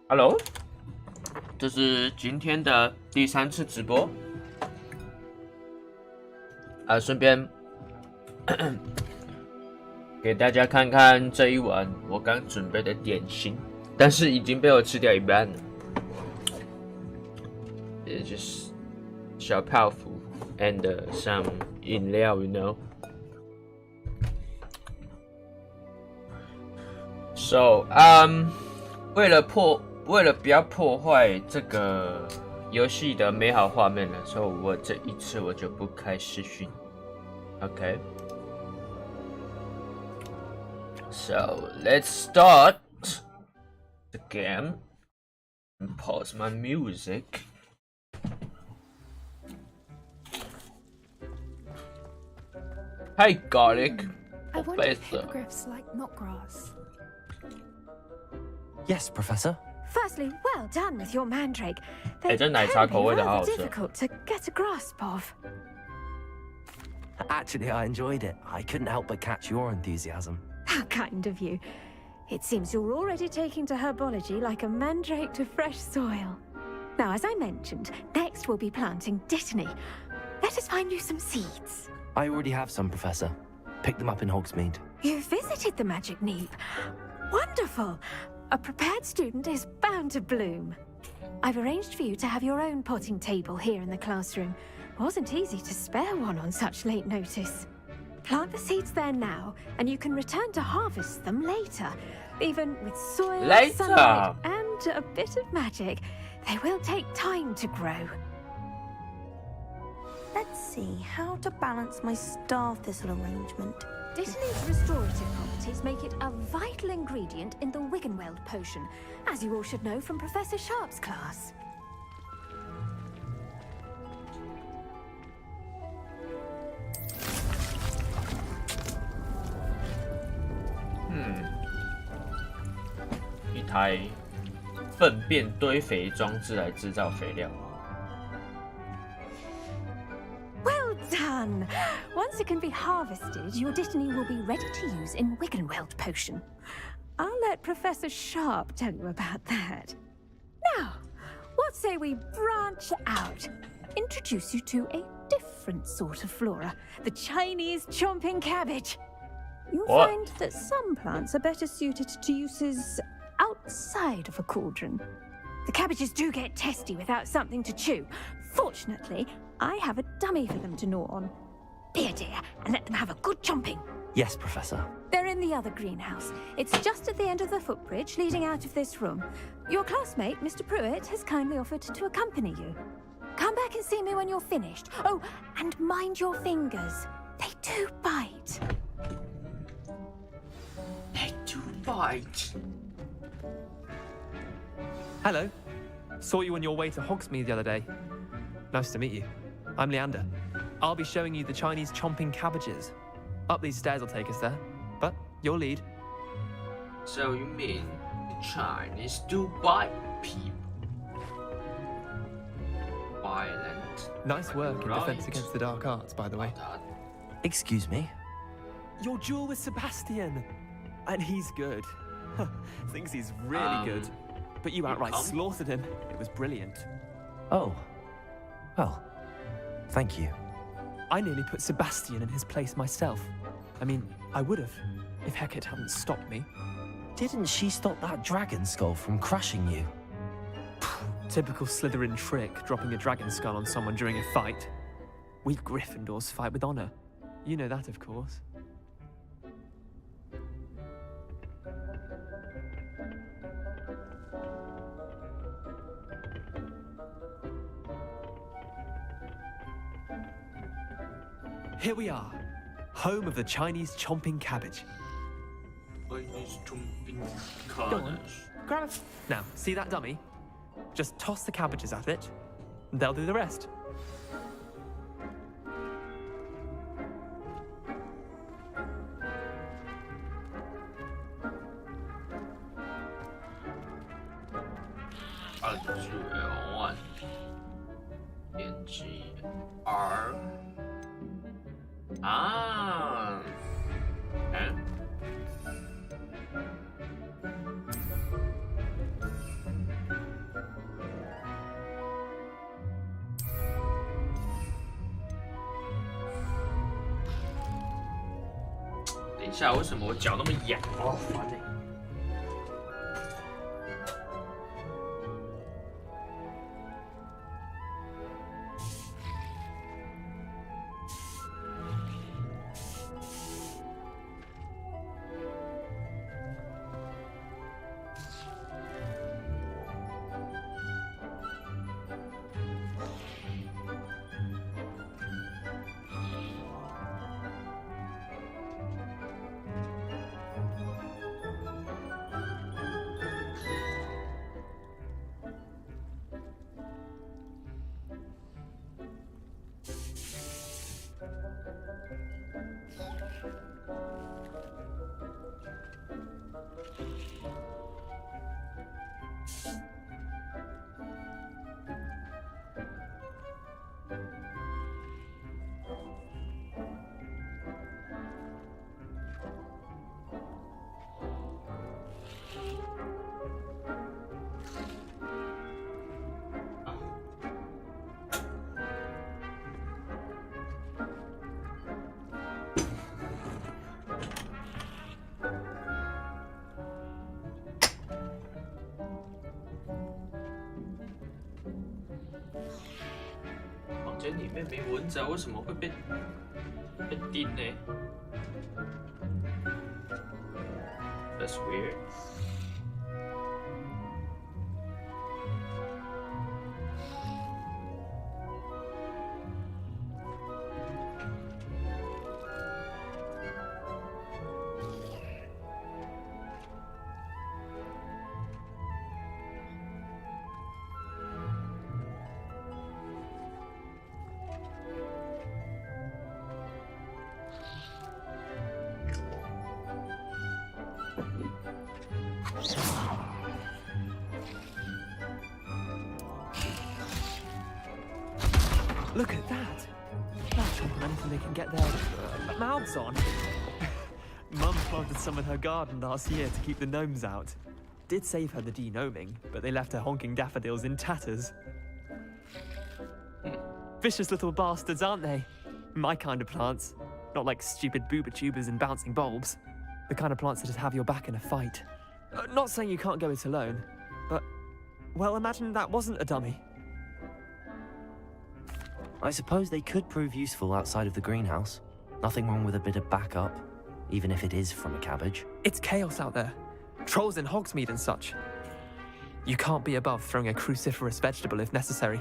Hello， 这是今天的第3次直播。顺便给大家看看这一碗我刚准备的点心，但是已经被我吃掉一半了。也就是小泡芙 and some 饮料 ，you know。So， 为了不要破坏这个游戏的美好画面了，所以我这一次我就不开视讯。Okay. So let's start the game and pause my music. Hey, garlic. I wonder if hippogriffs like knot grass. Yes, Professor. Firstly, well done with your mandrake. 这奶茶口味的好好吃。 difficult to get a grasp of. Actually, I enjoyed it. I couldn't help but catch your enthusiasm. How kind of you. It seems you're already taking to herbology like a mandrake to fresh soil. Now, as I mentioned, next we'll be planting dittany. Let us find you some seeds. I already have some, Professor. Picked them up in Hogsmeade. You've visited the Magic Neep. Wonderful. A prepared student is bound to bloom. I've arranged for you to have your own potting table here in the classroom. Wasn't easy to spare one on such late notice. Plant the seeds there now, and you can return to harvest them later. Even with soil, sunlight, and a bit of magic, they will take time to grow. Let's see how to balance my star thistle arrangement. Dittany's restorative properties make it a vital ingredient in the Wiggenweld potion, as you all should know from Professor Sharp's class. ...一台粪便堆肥装置来制造肥料。 Well done! Once it can be harvested, your dittany will be ready to use in Wiggenweld potion. I'll let Professor Sharp tell you about that. Now, what say we branch out? Introduce you to a different sort of flora, the Chinese chomping cabbage. You'll find that some plants are better suited to uses outside of a cauldron. The cabbages do get testy without something to chew. Fortunately, I have a dummy for them to gnaw on. Be a dear and let them have a good chomping. Yes, Professor. They're in the other greenhouse. It's just at the end of the footbridge leading out of this room. Your classmate, Mr. Pruitt, has kindly offered to accompany you. Come back and see me when you're finished. Oh, and mind your fingers. They do bite. They do bite. Hello. Saw you on your way to Hogsmeade the other day. Nice to meet you. I'm Leander. I'll be showing you the Chinese chomping cabbages. Up these stairs will take us there, but you'll lead. So you mean the Chinese do bite people? Violent. Nice work in Defense Against the Dark Arts, by the way. Excuse me? Your duel with Sebastian. And he's good. Thinks he's really good. But you outright slaughtered him. It was brilliant. Oh. Well, thank you. I nearly put Sebastian in his place myself. I mean, I would have, if Hecate hadn't stopped me. Didn't she stop that dragon skull from crushing you? Typical Slytherin trick, dropping a dragon skull on someone during a fight. We Gryffindors fight with honor. You know that, of course. Here we are, home of the Chinese chomping cabbage. Go on, grab it. Now, see that dummy? Just toss the cabbages at it, and they'll do the rest. 一下，为什么我脚那么痒？哦，烦欸。房间里面没蚊子啊，为什么会被叮呢？That's weird. Look at that! They're chomping anything they can get their mouths on. Mum planted some in her garden last year to keep the gnomes out. Did save her the de-gnoming, but they left her honking daffodils in tatters. Vicious little bastards, aren't they? My kind of plants. Not like stupid booba tubers and bouncing bulbs. The kind of plants that just have your back in a fight. Not saying you can't go it alone, but, well, imagine that wasn't a dummy. I suppose they could prove useful outside of the greenhouse. Nothing wrong with a bit of backup, even if it is from a cabbage. It's chaos out there. Trolls in Hogsmeade and such. You can't be above throwing a cruciferous vegetable if necessary.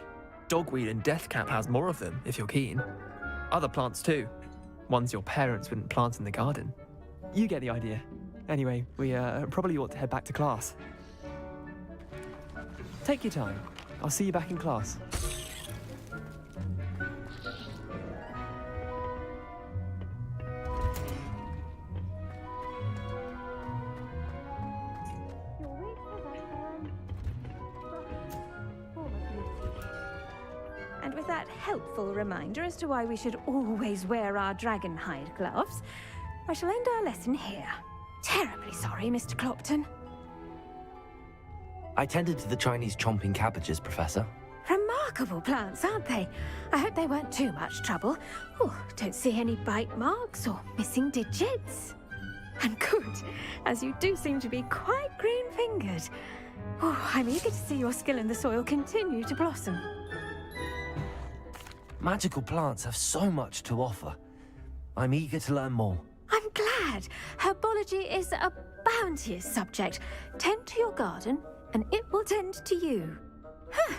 Dogweed and deathcap has more of them, if you're keen. Other plants too. Ones your parents wouldn't plant in the garden. You get the idea. Anyway, we probably ought to head back to class. Take your time. I'll see you back in class. And with that helpful reminder as to why we should always wear our dragon hide gloves, I shall end our lesson here. Terribly sorry, Mr. Clopton. I tended to the Chinese chomping cabbages, Professor. Remarkable plants, aren't they? I hope they weren't too much trouble. Oh, don't see any bite marks or missing digits. And good, as you do seem to be quite green-fingered. Oh, I'm eager to see your skill in the soil continue to blossom. Magical plants have so much to offer. I'm eager to learn more. I'm glad. Herbology is a bounteous subject. Tend to your garden, and it will tend to you. Huh.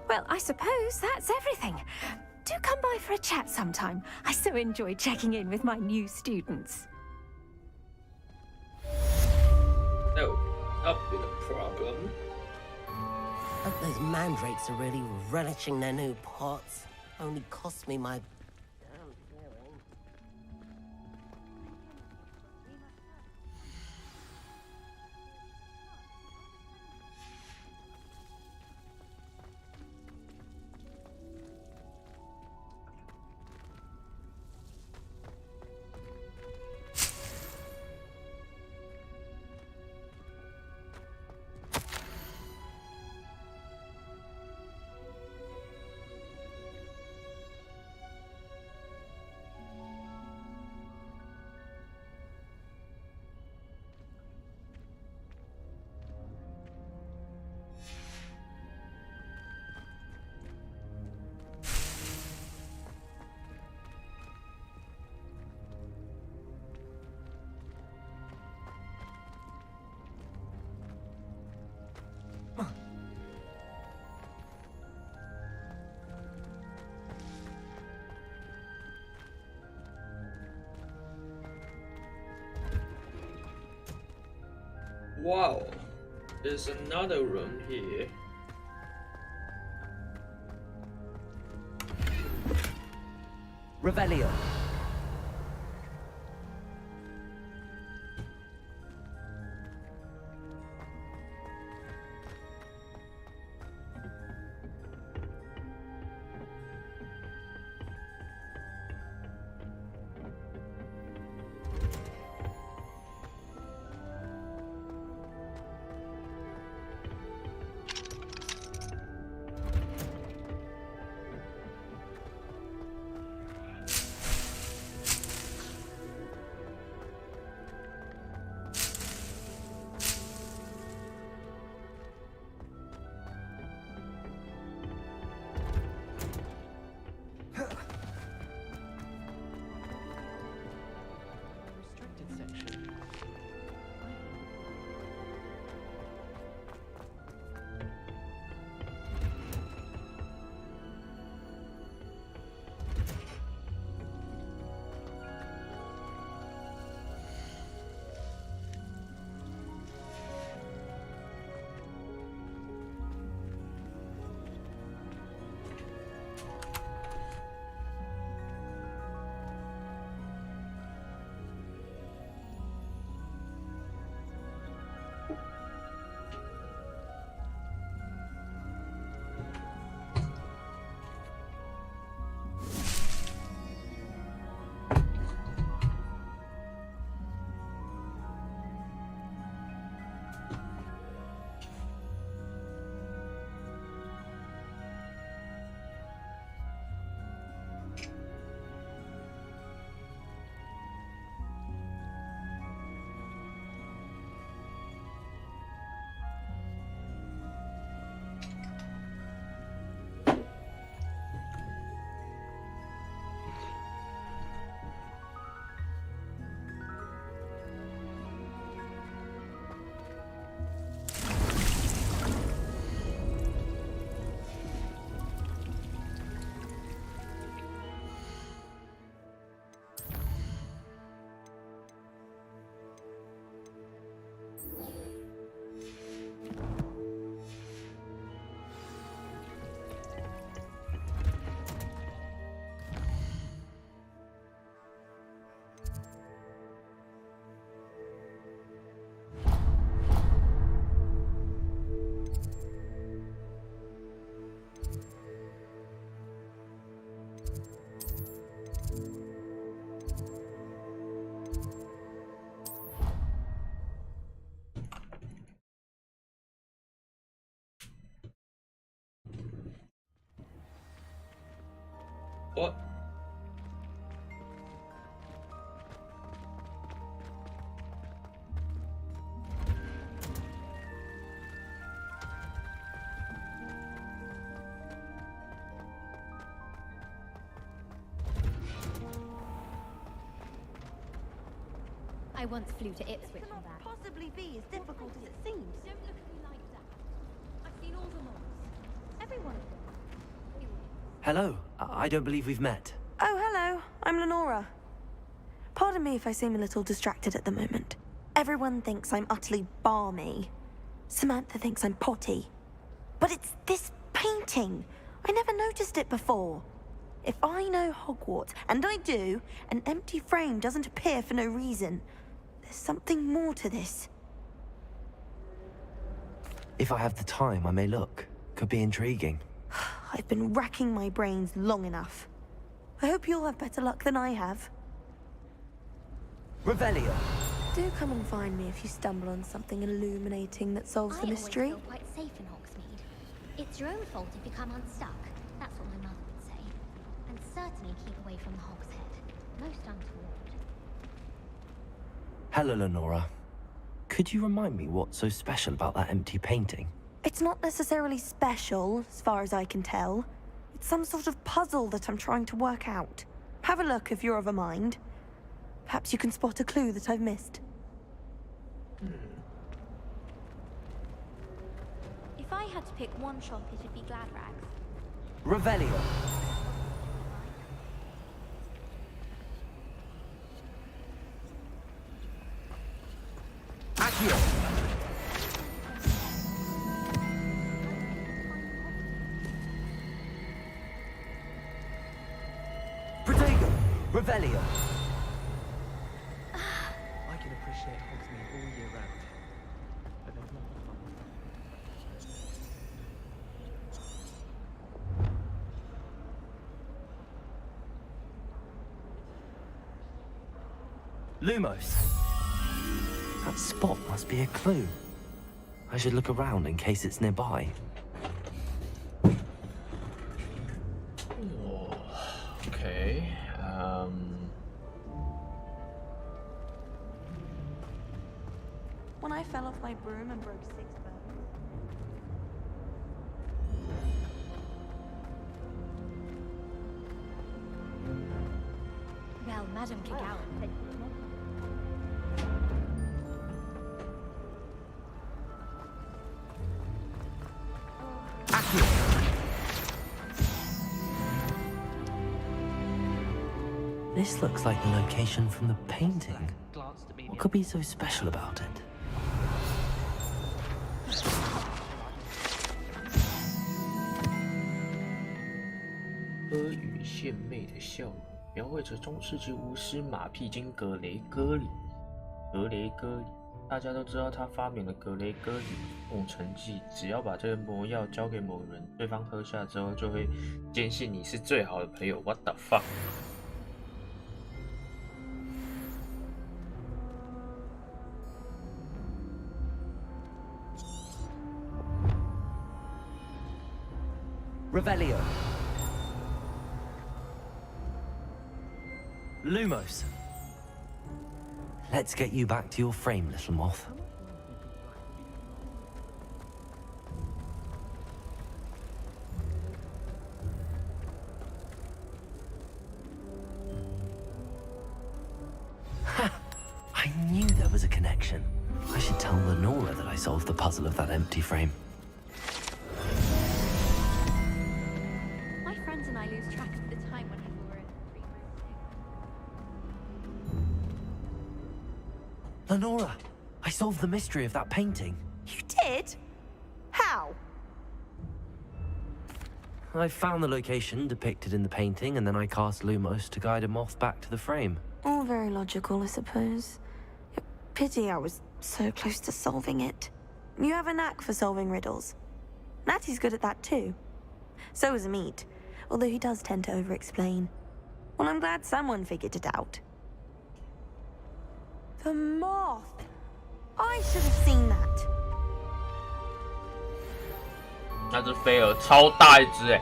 Well, I suppose that's everything. Do come by for a chat sometime. I so enjoy checking in with my new students. No, not be the problem. Hope those mandrakes are really relishing their new pots. Only cost me my damn hearing. Wow, there's another room here. Revelio. What? I once flew to Ipswich It and cannot back. possibly be as difficult as it seems. Don't look at me like that. I've seen all the mods. Every one of them. Hello. I don't believe we've met. Oh, hello. I'm Lenora. Pardon me if I seem a little distracted at the moment. Everyone thinks I'm utterly balmy. Samantha thinks I'm potty. But it's this painting. I never noticed it before. If I know Hogwarts, and I do, an empty frame doesn't appear for no reason. There's something more to this. If I have the time, I may look. Could be intriguing. I've been racking my brains long enough. I hope you'll have better luck than I have. Revelio. Do come and find me if you stumble on something illuminating that solves the mystery. I always feel quite safe in Hogsmeade. It's your own fault if you come unstuck. That's what my mother would say. And certainly keep away from the Hog's Head. Most untoward. Hello, Lenora. Could you remind me what's so special about that empty painting? It's not necessarily special, as far as I can tell. It's some sort of puzzle that I'm trying to work out. Have a look if you're of a mind. Perhaps you can spot a clue that I've missed. If I had to pick one shop, it'd be Glad Rags. Revelio. Accio. Revelio. I can appreciate Hogsmeade all year round, but there's nothing fun. Lumos. That spot must be a clue. I should look around in case it's nearby. Okay. When I fell off my broom and broke 6 bones. Well, Madame Kagawa. This looks like the location from the painting. Glanced at me. What could be so special about it? 阿谀献媚的笑容，描绘着中世纪巫师马屁精格雷戈里。大家都知道他发明了格雷戈里梦成剂，只要把这个魔药交给某人，对方喝下之后就会坚信你是最好的朋友。What the fuck？ Revelio. Lumos. Let's get you back to your frame, little moth. Ha! I knew there was a connection. I should tell Lenora that I solved the puzzle of that empty frame. My friends and I lose track of the time whenever we're in free room. Lenora, I solved the mystery of that painting. You did? How? I found the location depicted in the painting, and then I cast Lumos to guide a moth back to the frame. All very logical, I suppose. Pity I was so close to solving it. You have a knack for solving riddles. Natty's good at that too. So is Amit, although he does tend to over-explain. Well, I'm glad someone figured it out. The moth! I should have seen that. 那只飞蛾超大一只哎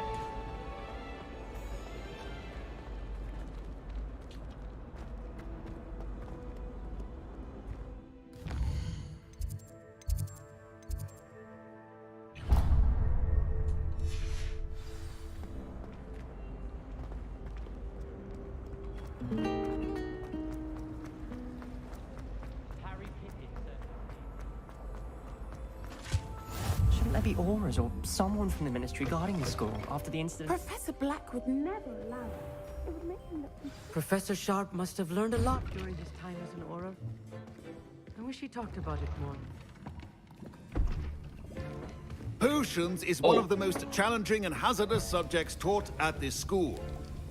！Shouldn't there be auras or someone from the ministry guarding the school after the incident? Professor Black would never allow it. It would make him look... Professor Sharp must have learned a lot during his time as an aura. I wish he talked about it more. Potions is one of the most challenging and hazardous subjects taught at this school.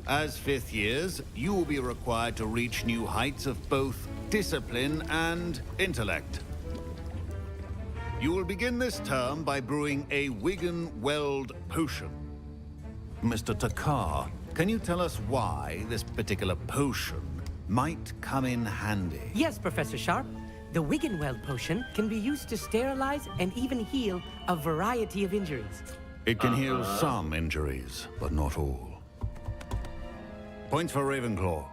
As fifth years, you will be required to reach new heights of both discipline and intellect. You will begin this term by brewing a Wigan-Weld potion. Mr. Takar, can you tell us why this particular potion might come in handy? Yes, Professor Sharp. The Wiggenweld potion can be used to sterilize and even heal a variety of injuries. It can heal some injuries, but not all. Points for Ravenclaw.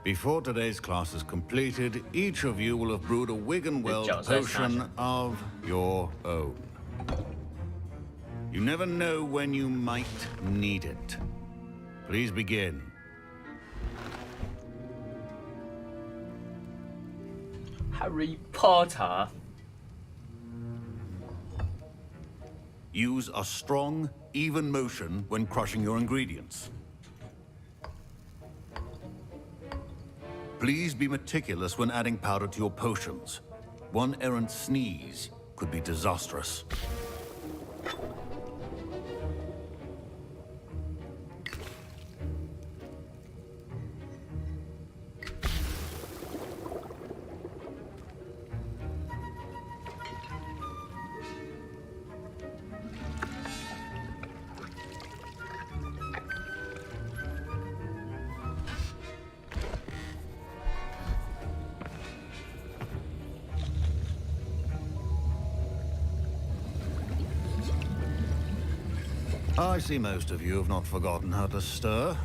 Before today's class is completed, each of you will have brewed a Wiggenweld potion of your own. You never know when you might need it. Please begin. Harry Potter. Use a strong, even motion when crushing your ingredients. Please be meticulous when adding powder to your potions. One errant sneeze could be disastrous. I see most of you have not forgotten how to stir.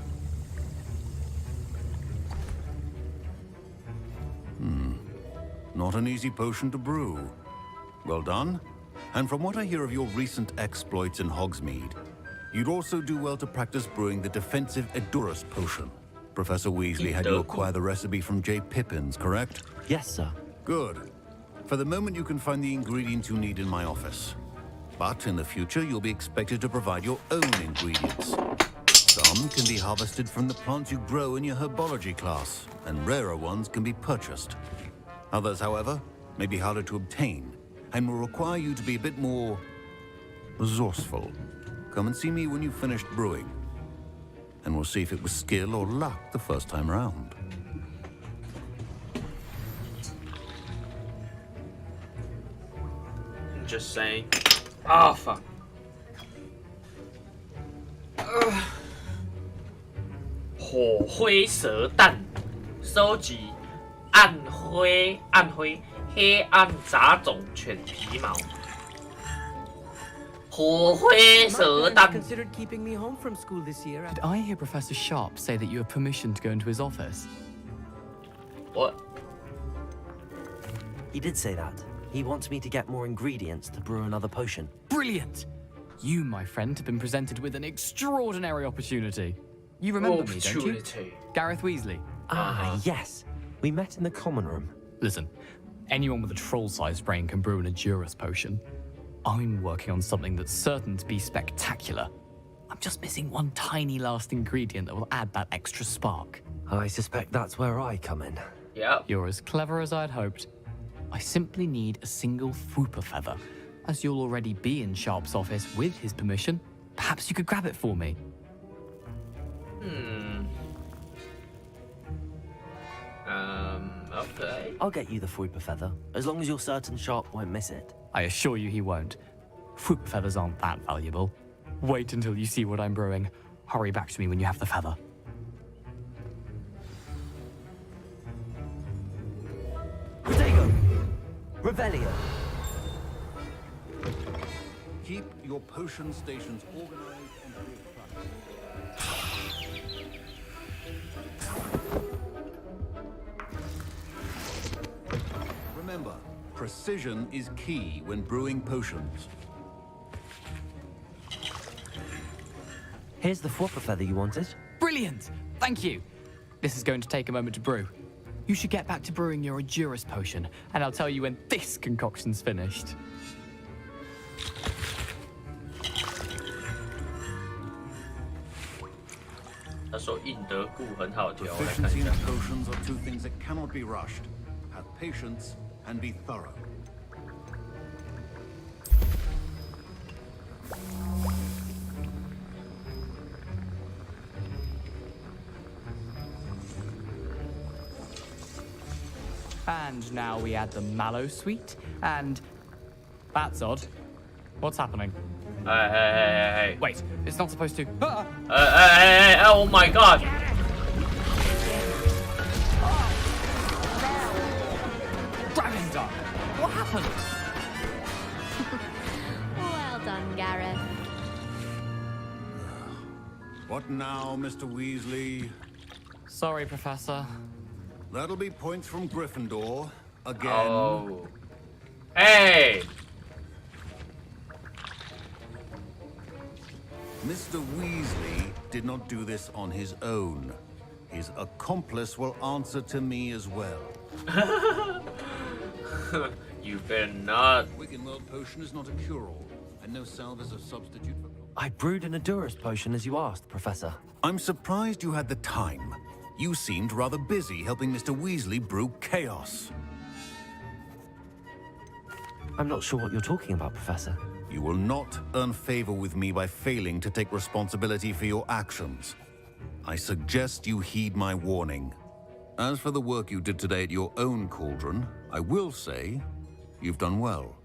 Not an easy potion to brew. Well done. And from what I hear of your recent exploits in Hogsmeade, you'd also do well to practice brewing the defensive Edurus potion. Professor Weasley had you acquire the recipe from J. Pippins, correct? Yes, sir. Good. For the moment, you can find the ingredients you need in my office. But in the future, you'll be expected to provide your own ingredients. Some can be harvested from the plants you grow in your herbology class, and rarer ones can be purchased. Others, however, may be harder to obtain, and will require you to be a bit more resourceful. Come and see me when you've finished brewing, and we'll see if it was skill or luck the first time round. Just saying. Oh, fuck. 火灰蛇蛋，收集暗灰、黑暗杂种犬皮毛。火灰蛇 My 蛋。 parents considered keeping me home from school this year. Did I hear Professor Sharp say that you have permission to go into his office? What? He did say that. He wants me to get more ingredients to brew another potion. Brilliant! You, my friend, have been presented with an extraordinary opportunity. You remember me, don't you? Gareth Weasley. Ah, yes. We met in the common room. Listen, anyone with a troll-sized brain can brew an Edurus potion. I'm working on something that's certain to be spectacular. I'm just missing one tiny last ingredient that will add that extra spark. I suspect that's where I come in. Yep. You're as clever as I'd hoped. I simply need a single Fwooper feather. As you'll already be in Sharp's office with his permission, perhaps you could grab it for me. Okay. I'll get you the Fwooper feather, as long as you're certain Sharp won't miss it. I assure you he won't. Fwooper feathers aren't that valuable. Wait until you see what I'm brewing. Hurry back to me when you have the feather. Protego! Revelio! Keep your potion stations organized and remember, precision is key when brewing potions. Here's the Fwooper feather you wanted. Brilliant! Thank you! This is going to take a moment to brew. You should get back to brewing your Edurus potion, and I'll tell you when this concoction's finished. Proficiency in potions are two things that cannot be rushed. Have patience and be thorough. And now we add the mallow sweet, and that's odd. What's happening? Hey. Wait, it's not supposed to. Hey, oh my god! Dragon Duck! What happened? Well done, Gareth. What now, Mr. Weasley? Sorry, Professor. That'll be points from Gryffindor. Again. Oh. Hey! Mr. Weasley did not do this on his own. His accomplice will answer to me as well. You better not. Wiggenweld potion is not a cure-all, and no salve is a substitute for... I brewed an Edurus potion as you asked, Professor. I'm surprised you had the time. You seemed rather busy helping Mr. Weasley brew chaos. I'm not sure what you're talking about, Professor. You will not earn favor with me by failing to take responsibility for your actions. I suggest you heed my warning. As for the work you did today at your own cauldron, I will say you've done well.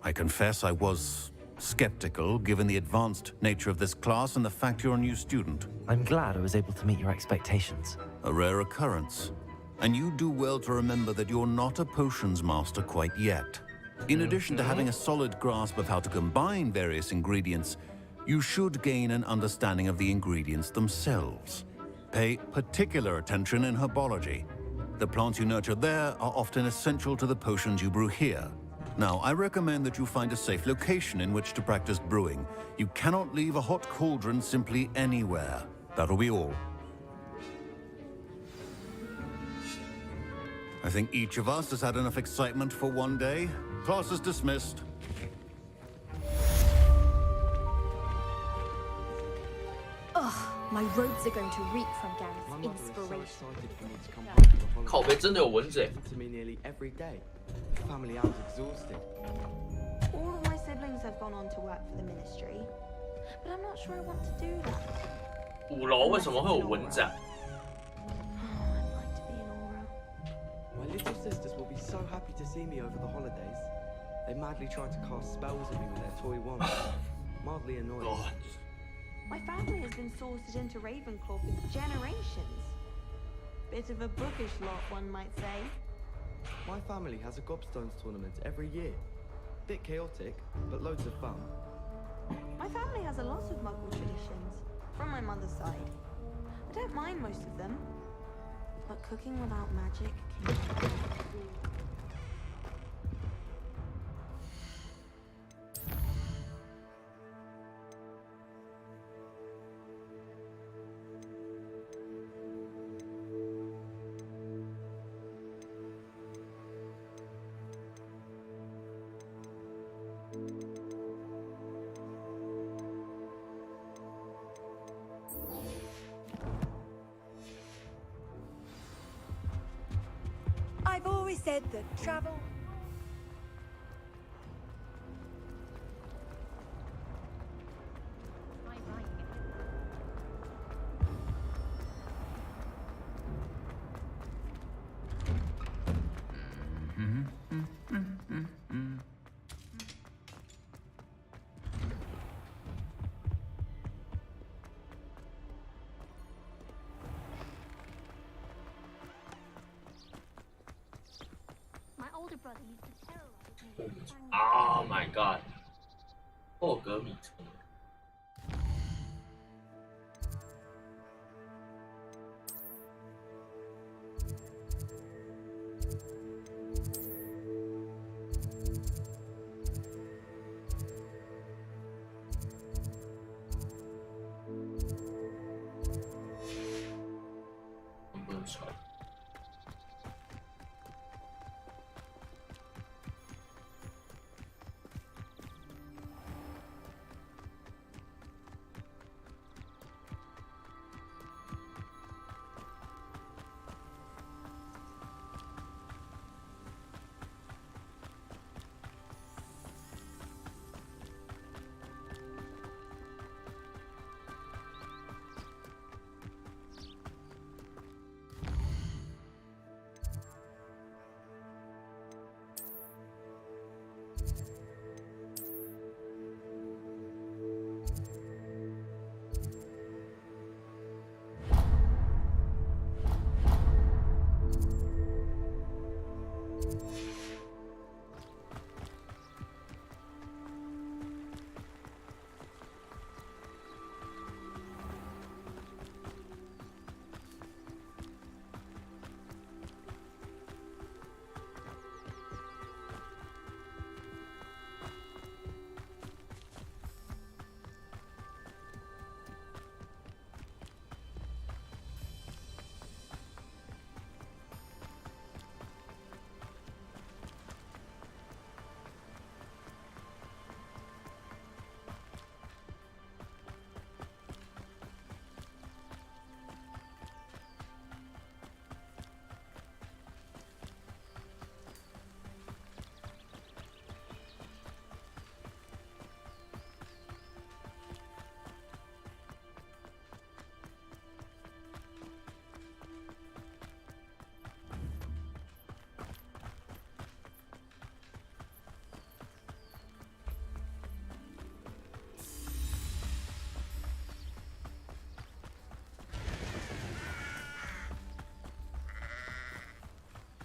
I confess I was skeptical given the advanced nature of this class and the fact you're a new student. I'm glad I was able to meet your expectations. A rare occurrence. And you do well to remember that you're not a potions master quite yet. In addition to having a solid grasp of how to combine various ingredients, you should gain an understanding of the ingredients themselves. Pay particular attention in herbology. The plants you nurture there are often essential to the potions you brew here. Now, I recommend that you find a safe location in which to practice brewing. You cannot leave a hot cauldron simply anywhere. That'll be all. I think each of us has had enough excitement for one day. Class is dismissed. My robes are going to reek from Gareth's inspiration. 靠背真的有蚊子哎！ to me nearly every day. The family I was exhausted. All of my siblings have gone on to work for the ministry, but I'm not sure I want to do that. 5楼为什么会有蚊子啊？ I'd like to be an aura. My little sisters will be so happy to see me over the holidays. They madly try to cast spells at me with their toy wands. Mildly annoying. God. My family has been sorted into Ravenclaw for generations. Bit of a bookish lot, one might say. My family has a gobstones tournament every year. Bit chaotic, but loads of fun. My family has a lot of Muggle traditions, from my mother's side. I don't mind most of them, but cooking without magic can be... I've always said that travel... Oh my god！ 霍格米虫。不能穿。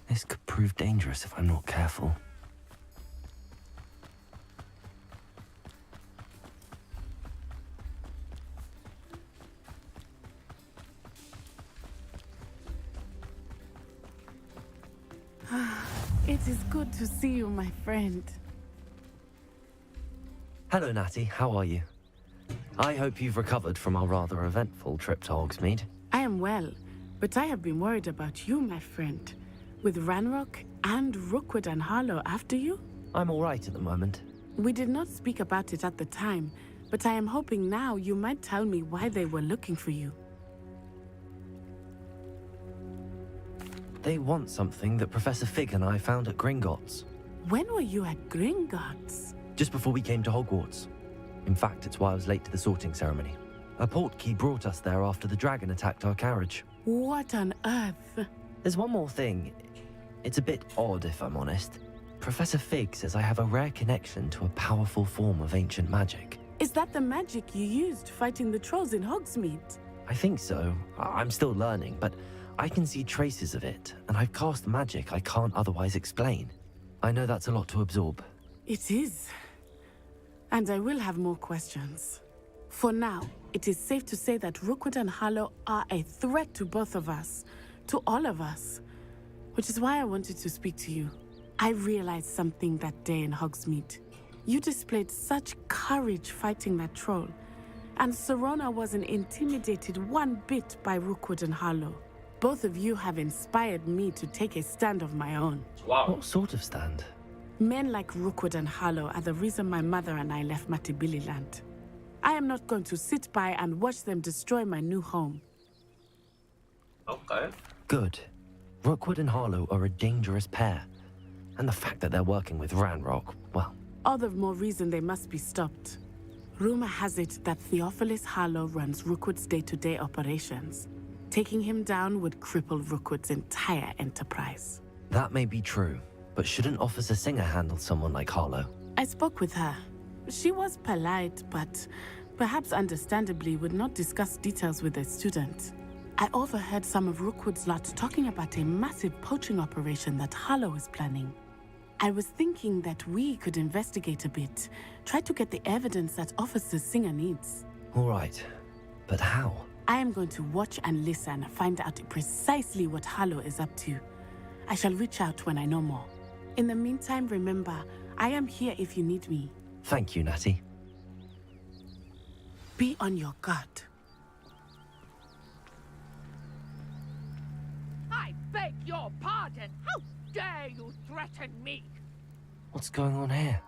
This could prove dangerous if I'm not careful. It is good to see you, my friend. Hello, Natty. How are you? I hope you've recovered from our rather eventful trip to Hogsmeade. I am well, but I have been worried about you, my friend. With Ranrock and Rookwood and Harlow after you? I'm all right at the moment. We did not speak about it at the time, but I am hoping now you might tell me why they were looking for you. They want something that Professor Fig and I found at Gringotts. When were you at Gringotts? Just before we came to Hogwarts. In fact, it's why I was late to the sorting ceremony. A portkey brought us there after the dragon attacked our carriage. What on earth? There's one more thing. It's a bit odd, if I'm honest. Professor Fig says I have a rare connection to a powerful form of ancient magic. Is that the magic you used fighting the trolls in Hogsmeade? I think so. I'm still learning, but I can see traces of it, and I've cast magic I can't otherwise explain. I know that's a lot to absorb. It is. And I will have more questions. For now, it is safe to say that Rookwood and Harlow are a threat to both of us, to all of us. Which is why I wanted to speak to you. I realized something that day in Hogsmeade. You displayed such courage fighting that troll, and Serona wasn't intimidated one bit by Rookwood and Harlow. Both of you have inspired me to take a stand of my own. Wow. What sort of stand? Men like Rookwood and Harlow are the reason my mother and I left Matabeleland. I am not going to sit by and watch them destroy my new home. Okay. Good. Rookwood and Harlow are a dangerous pair. And the fact that they're working with Ranrock, well... All the more reason they must be stopped. Rumor has it that Theophilus Harlow runs Rookwood's day-to-day operations. Taking him down would cripple Rookwood's entire enterprise. That may be true, but shouldn't Officer Singer handle someone like Harlow? I spoke with her. She was polite, but perhaps understandably would not discuss details with a student. I overheard some of Rookwood's lot talking about a massive poaching operation that Harlow is planning. I was thinking that we could investigate a bit, try to get the evidence that Officer Singer needs. All right, but how? I am going to watch and listen, find out precisely what Harlow is up to. I shall reach out when I know more. In the meantime, remember, I am here if you need me. Thank you, Natty. Be on your guard. I beg your pardon. How dare you threaten me? What's going on here?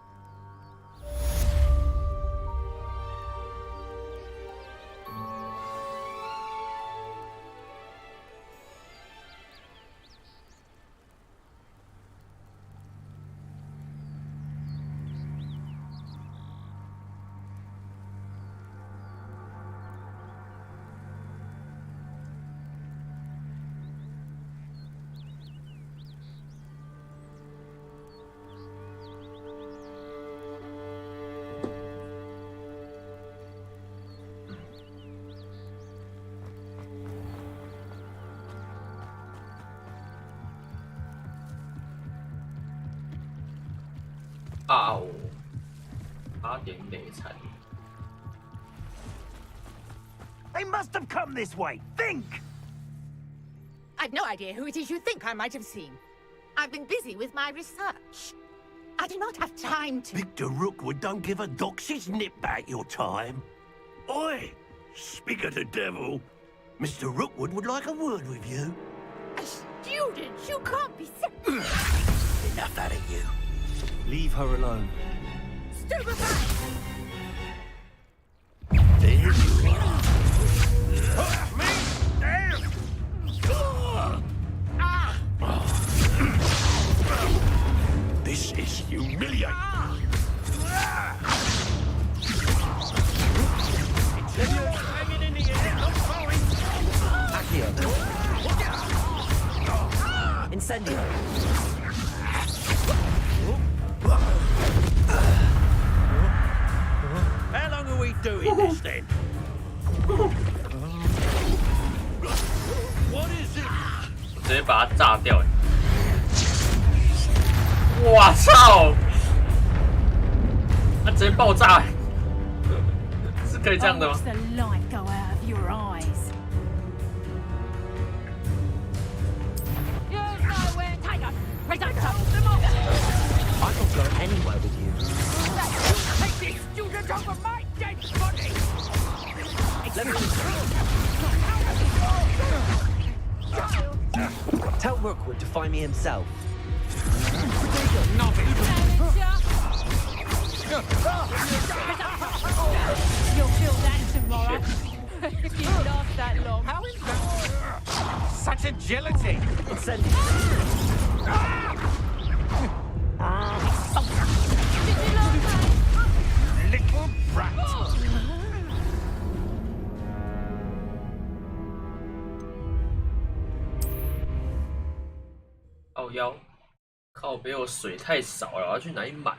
哦，8點地產。 They must have come this way. Think! I've no idea who it is you think I might have seen. I've been busy with my research. I do not have time to... Victor Rookwood don't give a dox's nip back your time. Oi! Speak of the devil. Mr. Rookwood would like a word with you. A student? You can't be so... Enough out of you. Leave her alone. Stupefy! There you are. Me? Damn! This is humiliating. Hanging in the air, not falling. Incendio. How long are we doing this then? What is it? 直接把它炸掉！我操！它直接爆炸！是可以这样的吗？ Watch the light go out of your eyes. You're nowhere taken. Right anywhere with you. Take this student over my dead body! Tell Rookwood to find me himself. You'll feel that tomorrow. If you last that long. How is that? Such agility! Little brat! 靠腰，靠北我水太少了，我要去哪里买？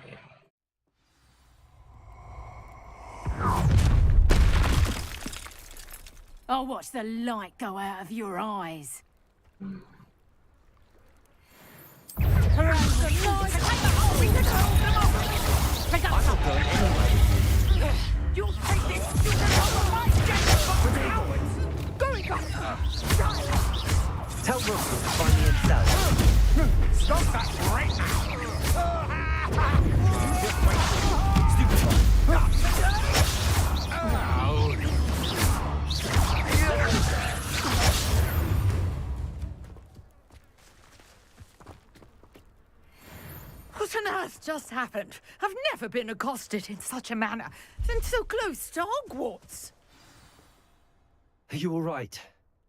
I'll watch the light go out of your eyes. You'll take this student over my dead body! Tell Rookwood to find me himself. Stop that right now! What on earth just happened? I've never been accosted in such a manner, and so close to Hogwarts. Are you all right?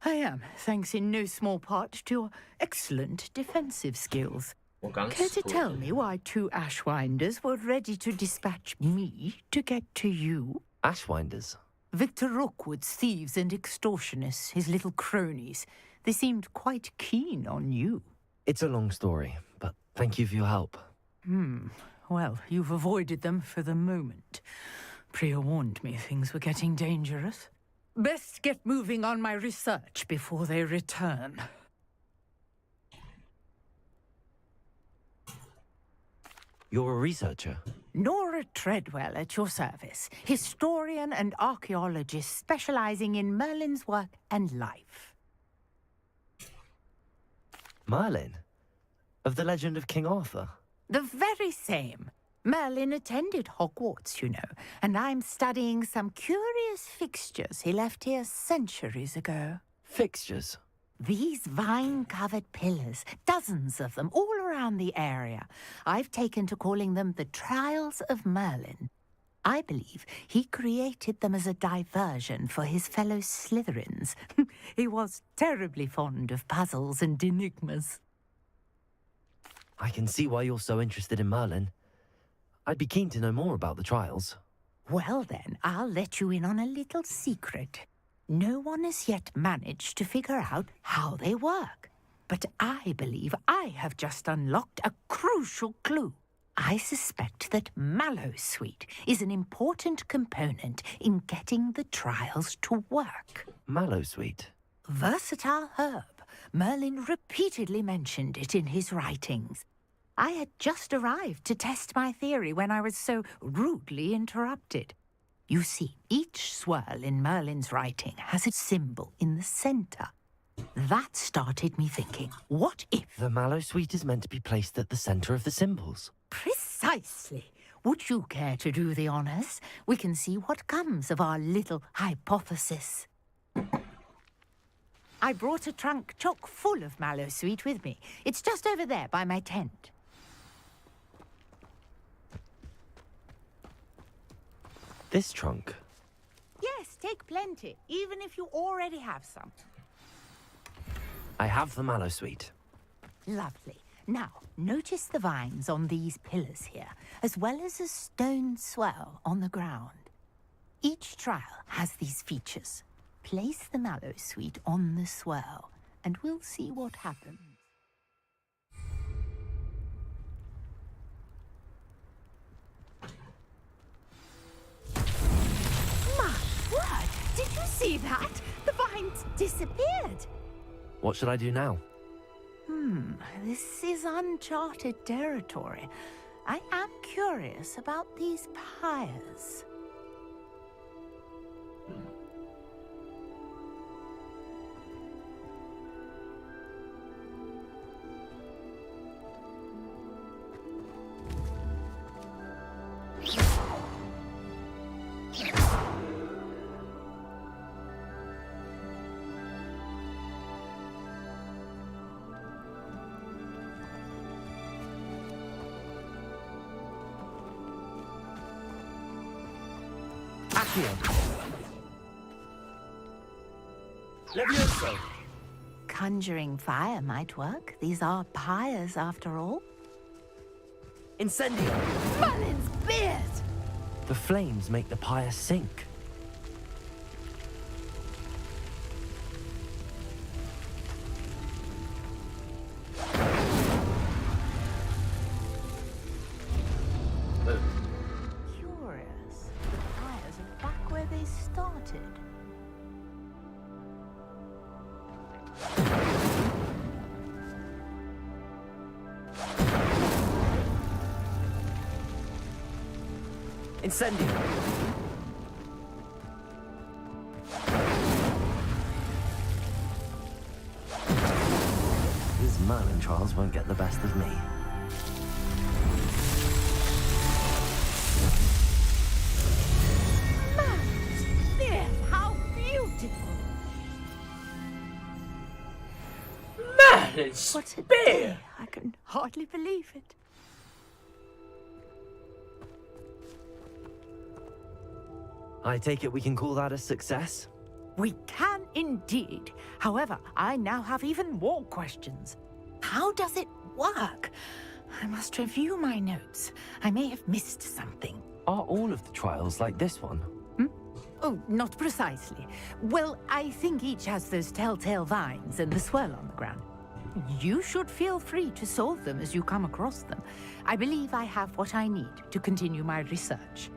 I am, thanks in no small part to your excellent defensive skills. Care to tell me why 2 Ashwinders were ready to dispatch me to get to you? Ashwinders? Victor Rookwood's thieves and extortionists, his little cronies. They seemed quite keen on you. It's a long story, but thank you for your help. Well, you've avoided them for the moment. Priya warned me things were getting dangerous. Best get moving on my research before they return. You're a researcher? Nora Treadwell at your service, historian and archaeologist specializing in Merlin's work and life. Merlin? Of the legend of King Arthur? The very same. Merlin attended Hogwarts, you know, and I'm studying some curious fixtures he left here centuries ago. Fixtures? These vine-covered pillars, dozens of them, all around the area. I've taken to calling them the Trials of Merlin. I believe he created them as a diversion for his fellow Slytherins. He was terribly fond of puzzles and enigmas. I can see why you're so interested in Merlin. I'd be keen to know more about the trials. Well then, I'll let you in on a little secret. No one has yet managed to figure out how they work. But I believe I have just unlocked a crucial clue. I suspect that Mallowsweet is an important component in getting the trials to work. Mallowsweet? Versatile herb. Merlin repeatedly mentioned it in his writings. I had just arrived to test my theory when I was so rudely interrupted. You see, each swirl in Merlin's writing has a symbol in the center. That started me thinking, what if... The Mallowsweet is meant to be placed at the center of the symbols. Precisely. Would you care to do the honors? We can see what comes of our little hypothesis. I brought a trunk chock full of Mallowsweet with me. It's just over there by my tent. This trunk? Yes, take plenty, even if you already have some. I have the Mallowsweet. Lovely. Now, notice the vines on these pillars here, as well as a stone swell on the ground. Each trial has these features. Place the Mallowsweet on the swirl, and we'll see what happens. My word! Did you see that? The vines disappeared! What should I do now? This is uncharted territory. I am curious about these pyres. Levioso. Conjuring fire might work. These are pyres, after all. Incendio. Merlin's beard! The flames make the pyre sink. Curious. The pyres are back where they started. Incendio. These Merlin trials won't get the best of me. Merlin's beard! How beautiful! Merlin's What a beard! day! I can hardly believe it. I take it we can call that a success? We can indeed. However, I now have even more questions. How does it work? I must review my notes. I may have missed something. Are all of the trials like this one? Oh, not precisely. Well, I think each has those telltale vines and the swirl on the ground. You should feel free to solve them as you come across them. I believe I have what I need to continue my research.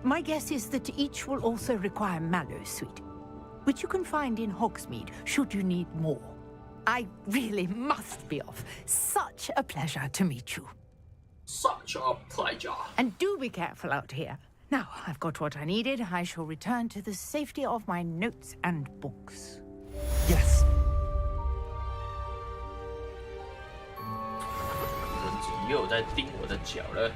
My guess is that each will also require Mallowsweet, which you can find in Hogsmeade should you need more. I really must be off. Such a pleasure to meet you. Such a pleasure. And do be careful out here. Now, I've got what I needed. I shall return to the safety of my notes and books. Yes. 人子又在盯我的脚了。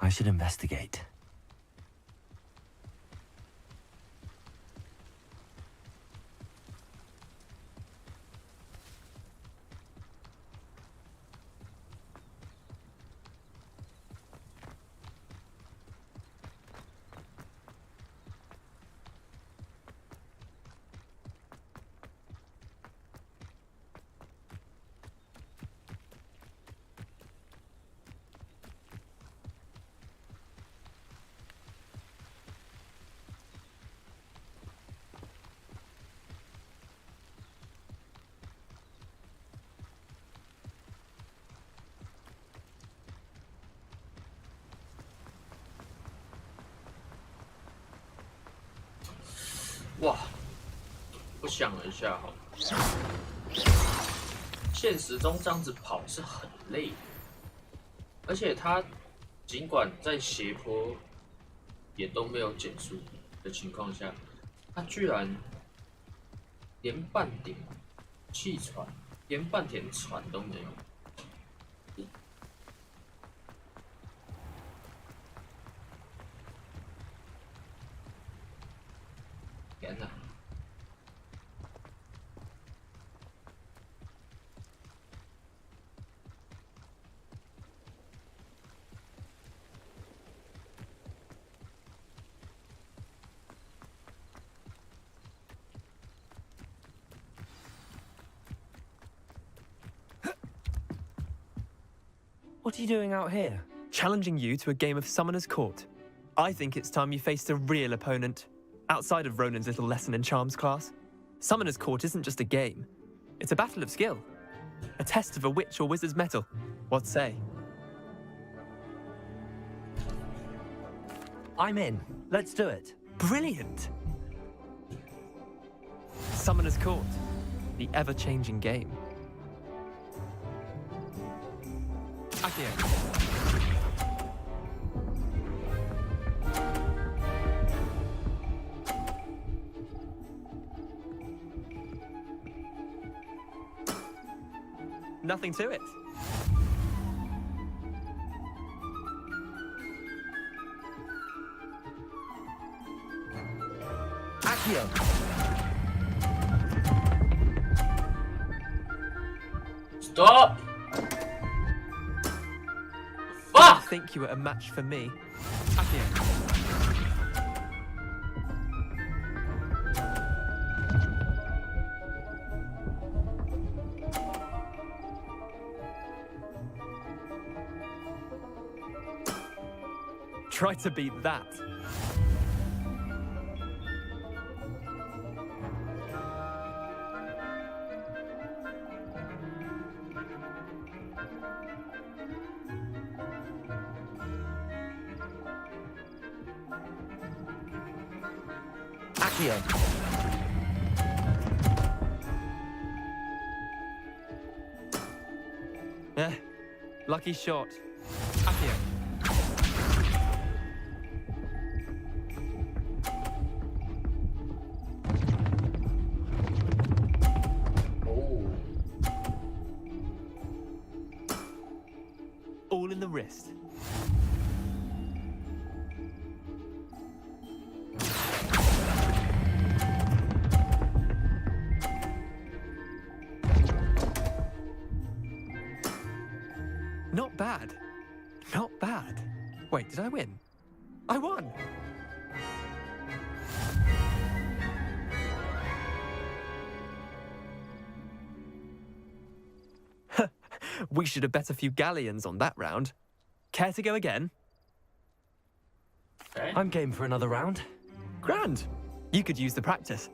I should investigate.哇，我想了一下哈，现实中这样子跑是很累的，而且它尽管在斜坡也都没有减速的情况下，它居然连半点气喘、连半点喘都没有。天哪！ What are you doing out here? Challenging you to a game of Summoner's Court. I think it's time you faced a real opponent, outside of Ronan's little lesson in charms class. Summoner's Court isn't just a game. It's a battle of skill. A test of a witch or wizard's mettle. What say? I'm in. Let's do it. Brilliant! Summoner's Court. The ever-changing game. Accio. Nothing to it. Accio! Stop! I think you were a match for me. Accio. Try to beat that. Accio! Lucky shot. Accio. All in the wrist. Not bad. Not bad. Wait, did I win? I won! We should have bet a few galleons on that round. Care to go again? Okay. I'm game for another round. Grand! You could use the practice.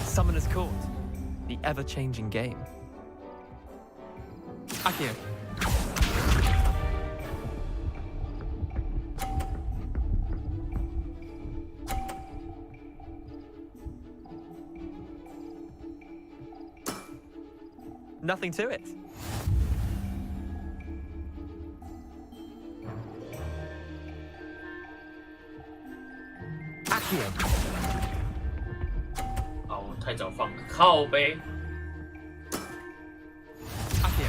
Summoner's Court. The ever-changing game. Accio. Nothing to it. Accio. 哦，太早放了，靠背。Accio.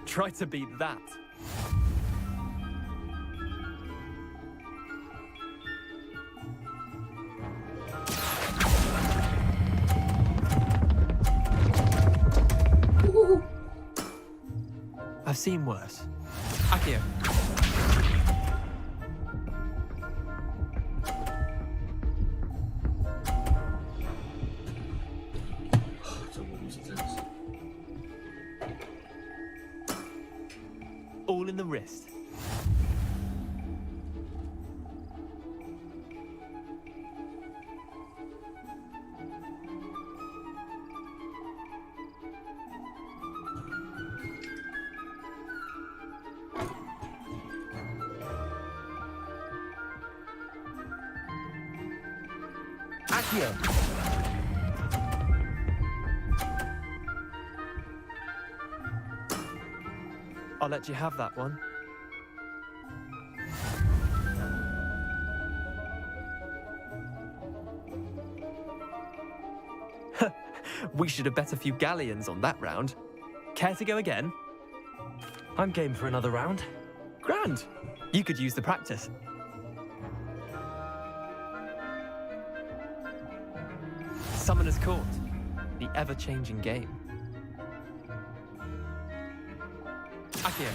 Try to beat that. I've seen worse. Accio. All in the wrist. Accio! I'll let you have that one. We should have bet a few galleons on that round. Care to go again? I'm game for another round. Grand! You could use the practice. Summoner's Court. The ever-changing game. Accio.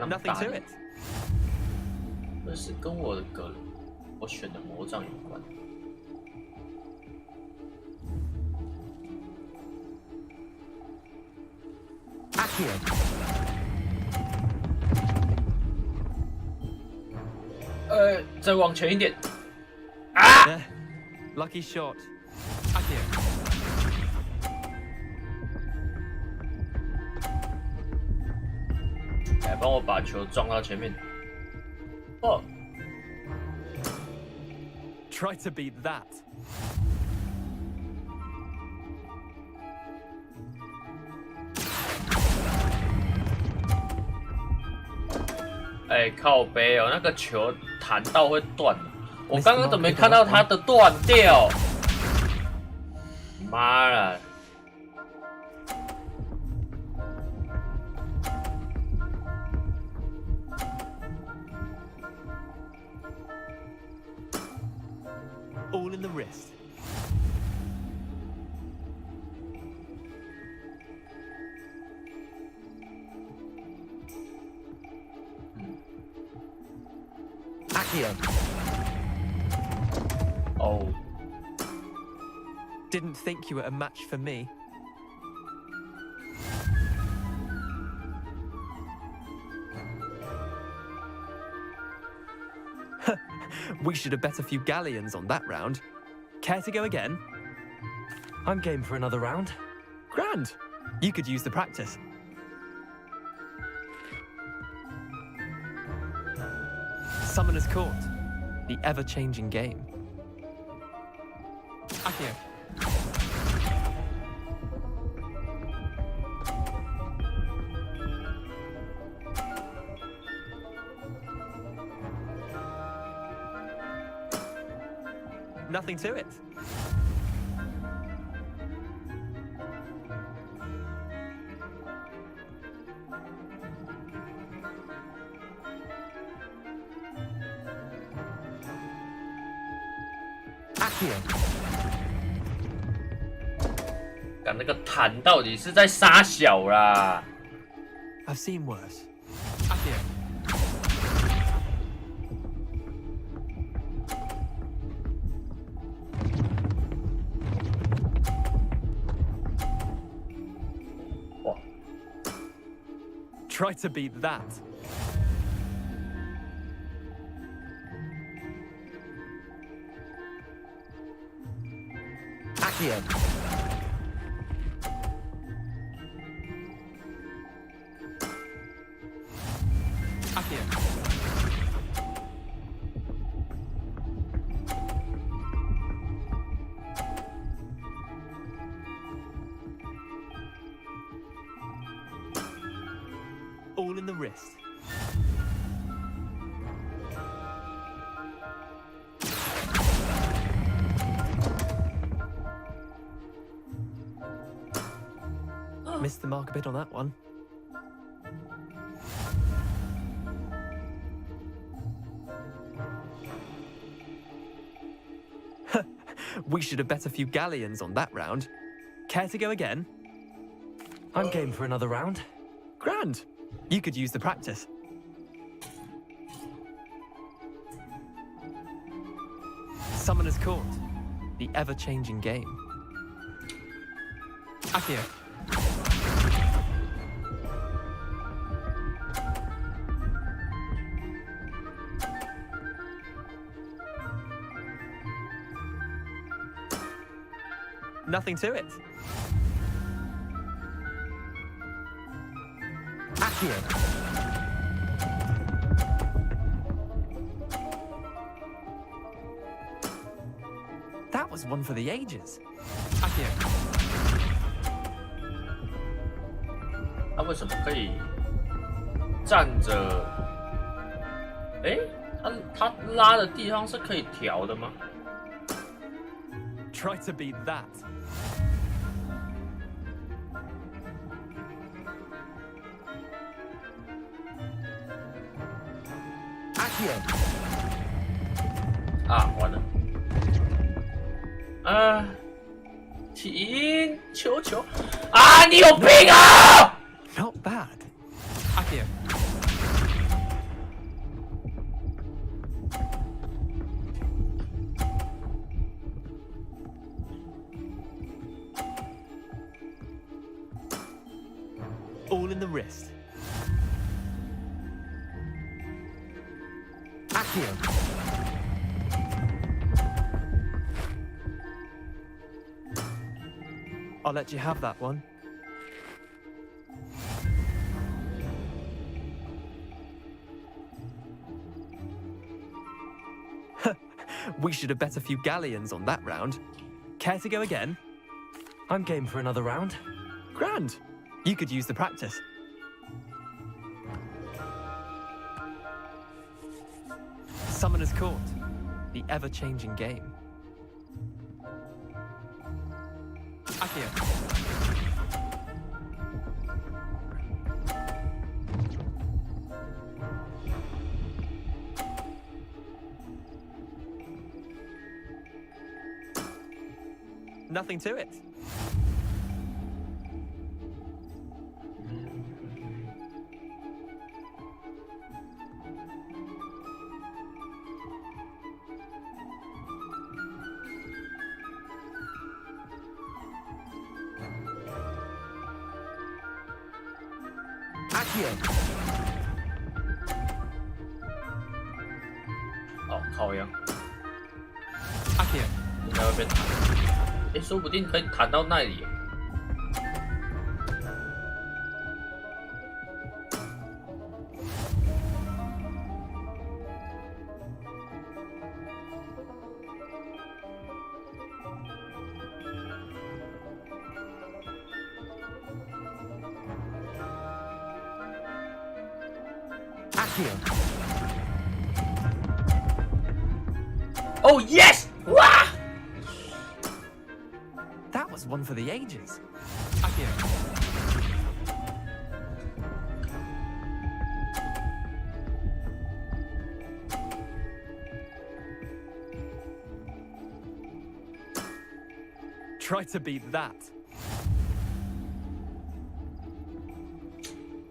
Nothing to it. 这是跟我的我选的魔杖有关。Accio. 再往前一点。啊 Lucky shot. Accio. 来帮我把球撞到前面。哦。Try to beat that. 哎，靠背哦，那个球弹到会断。我刚刚怎么没看到它的断掉？妈了！ All in the wrist. Accio. Oh. Didn't think you were a match for me. We should have bet a few galleons on that round. Care to go again? I'm game for another round. Grand. You could use the practice. Summoner's Court. The ever-changing game. Accio. Nothing to it. Accio. 看那个弹到底是在杀小啦？ I've seen worse. Accio. Try to beat that. Accio. Accio. All in the wrist. Missed the mark a bit on that one. We should have bet a few galleons on that round. Care to go again? I'm game for another round. Grand. You could use the practice. Summoner's Court. The ever-changing game. Accio. Nothing to it. Accio. That was one for the ages. Accio. 他为什么可以站着？哎，他拉的地方是可以调的吗？ Try to beat that. Accio. 啊，完了！停！求求！啊，你有病啊 Not bad. Accio. All in the wrist. Accio. I'll let you have that one. We should have bet a few galleons on that round. Care to go again? I'm game for another round. Grand. You could use the practice. Summoner's Court. The ever-changing game. Accio. Nothing to it. Accio. 哦，靠呀！ Accio. 在外边弹，哎，说不定可以弹到那里。Oh yes! Wow! That was one for the ages. Accio. Try to beat that.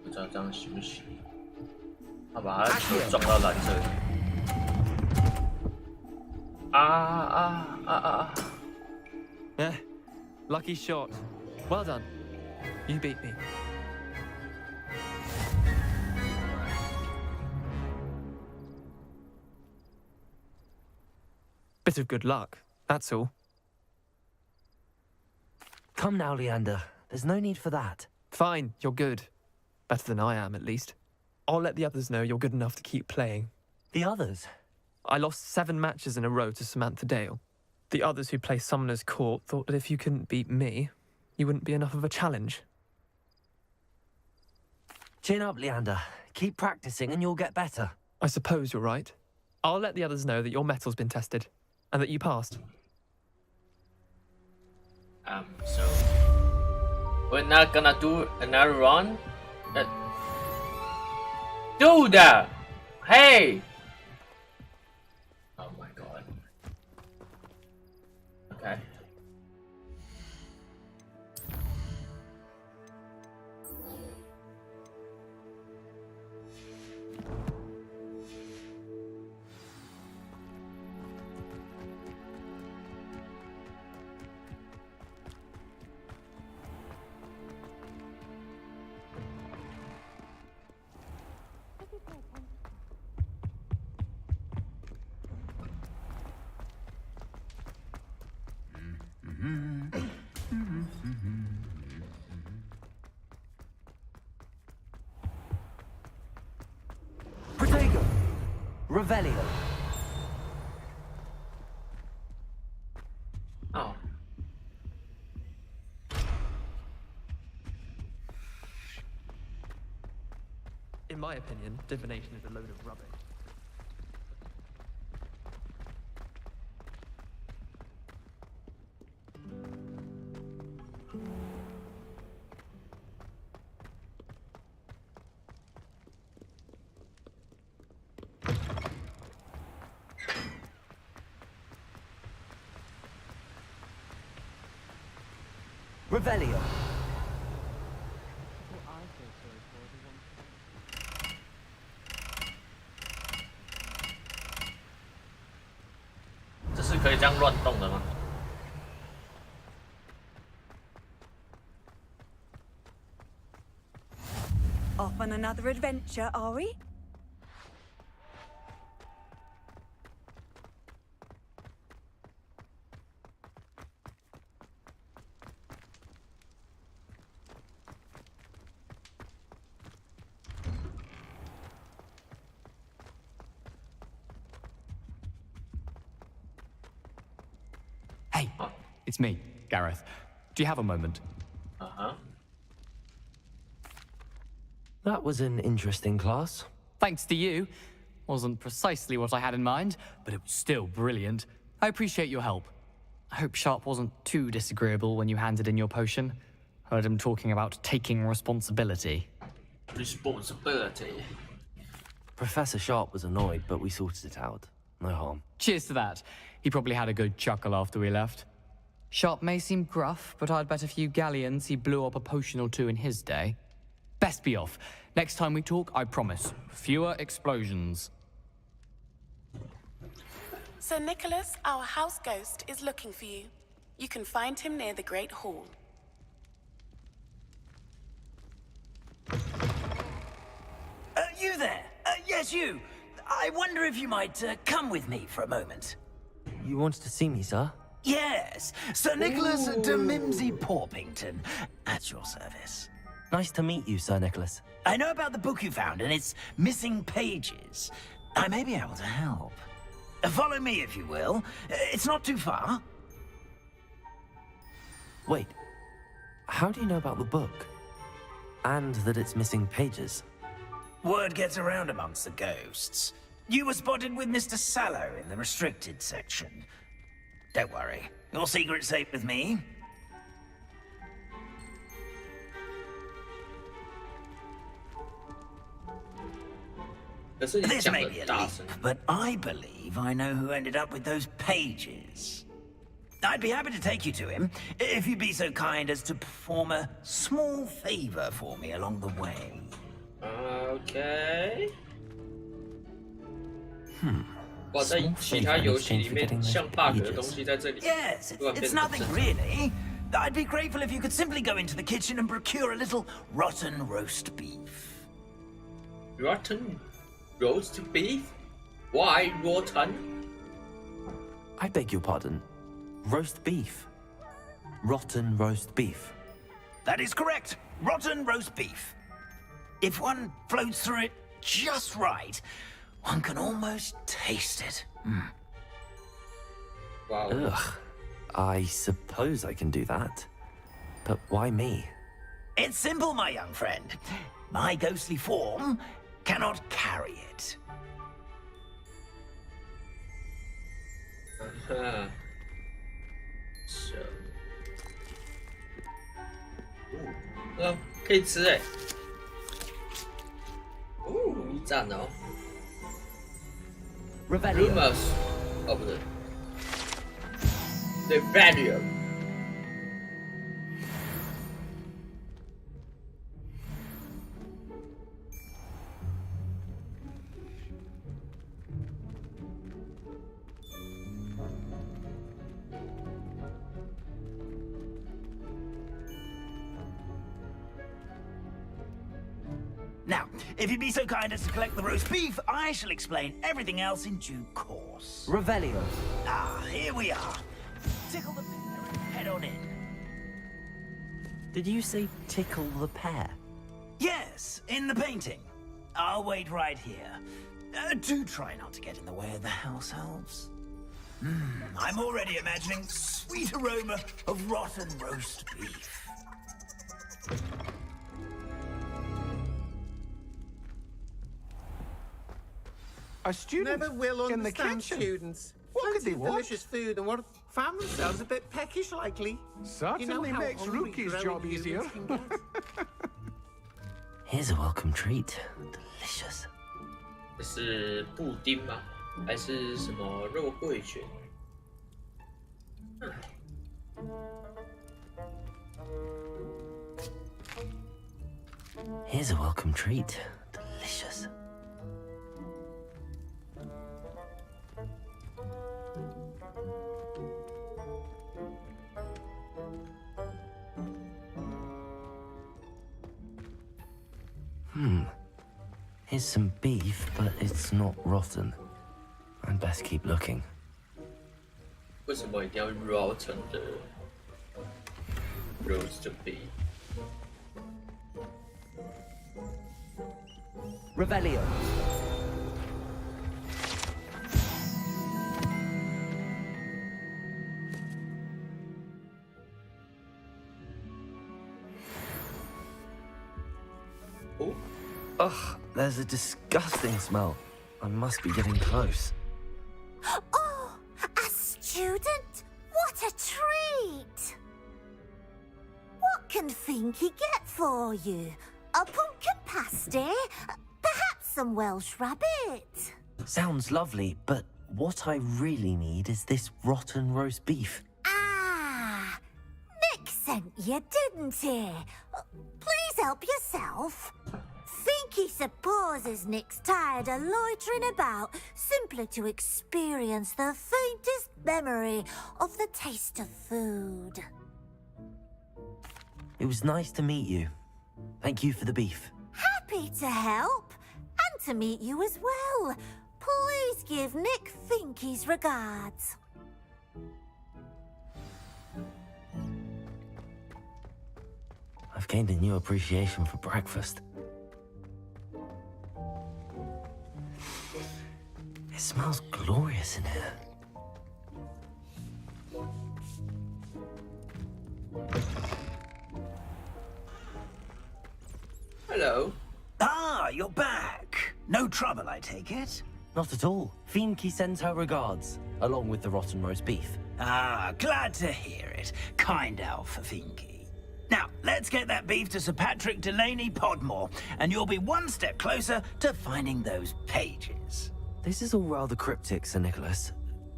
不知道这样行不行？他把他球撞到蓝色的。Eh, lucky shot. Well done. You beat me. Bit of good luck, that's all. Come now, Leander. There's no need for that. Fine, you're good. Better than I am, at least. I'll let the others know you're good enough to keep playing. The others? I lost 7 matches in a row to Samantha Dale. The others who play Summoner's Court thought that if you couldn't beat me, you wouldn't be enough of a challenge. Chin up, Leander. Keep practicing and you'll get better. I suppose you're right. I'll let the others know that your metal's been tested, and that you passed. So we're not gonna do another run? Dude! Hey! Oh my god. Okay. Protego! Revelio! Oh. In my opinion, divination is a load of rubbish. Revelio! 这是可以这样乱动的吗？ Off on another adventure, are we? it's me, Gareth. Do you have a moment? Uh-huh. That was an interesting class. Thanks to you. Wasn't precisely what I had in mind, but it was still brilliant. I appreciate your help. I hope Sharp wasn't too disagreeable when you handed in your potion. Heard him talking about taking responsibility. Responsibility. Professor Sharp was annoyed, but we sorted it out. No harm. Cheers to that. He probably had a good chuckle after we left. Sharp may seem gruff, but I'd bet a few galleons he blew up a potion or two in his day. Best be off. Next time we talk, I promise, fewer explosions. Sir Nicholas, our house ghost, is looking for you. You can find him near the Great Hall. You there? Yes, you. I wonder if you might come with me for a moment. You wanted to see me, sir? Yes, Sir Nicholas de Mimsy Porpington, at your service. Nice to meet you, Sir Nicholas. I know about the book you found and its missing pages. I may be able to help. Follow me, if you will. It's not too far. Wait, how do you know about the book? And that it's missing pages? Word gets around amongst the ghosts. You were spotted with Mr. Sallow in the restricted section. Don't worry, your secret's safe with me. This may be a leap, but I believe I know who ended up with those pages. I'd be happy to take you to him, if you'd be so kind as to perform a small favor for me along the way. Okay. 哇，在其他游戏里面像 bug 的东西在这里。Yes, it's nothing really. I'd be grateful if you could simply go into the kitchen and procure a little rotten roast beef. Rotten roast beef? Why rotten? I beg your pardon. Roast beef. Rotten roast beef. That is correct. Rotten roast beef. If one floats through it just right, one can almost taste it. Wow. Ugh. I suppose I can do that. But why me? It's simple, my young friend. My ghostly form cannot carry it. So. 可以吃哎。赞哦。Rumors， 哦不对 ，Revelio。Now, if you'd be so kind as to collect the roast beef, I shall explain everything else in due course. Revelio. Ah, here we are. Tickle the pear and head on in. Did you say tickle the pear? Yes, in the painting. I'll wait right here. Do try not to get in the way of the house elves. I'm already imagining the sweet aroma of rotten roast beef. A student Never will in the understand kitchen. students. What could they want? Delicious food and want to found themselves a bit peckish likely. Certainly how makes hungry Rookie's growing job humans easier. can get. Here's a welcome treat. Delicious. 这是布丁吗？还是什么肉桂卷？ Here's a welcome treat. Delicious. Here's some beef, but it's not rotten. I'd best keep looking. 为什么一定要 rotten 的 roast beef？ Revelio. Ugh, there's a disgusting smell. I must be getting close. Oh, a student? What a treat! What can Finky get for you? A pumpkin pasty? Perhaps some Welsh rabbit? Sounds lovely, but what I really need is this rotten roast beef. Ah, Nick sent you, didn't he? Please help yourself. Finky supposes Nick's tired of loitering about simply to experience the faintest memory of the taste of food. It was nice to meet you. Thank you for the beef. Happy to help, and to meet you as well. Please give Nick Finky's regards. I've gained a new appreciation for breakfast. It smells glorious in here. Hello. Ah, you're back. No trouble, I take it? Not at all. Finky sends her regards, along with the rotten roast beef. Ah, glad to hear it. Kind elf, Finky. Now, let's get that beef to Sir Patrick Delaney Podmore, and you'll be one step closer to finding those pages. This is all rather cryptic, Sir Nicholas.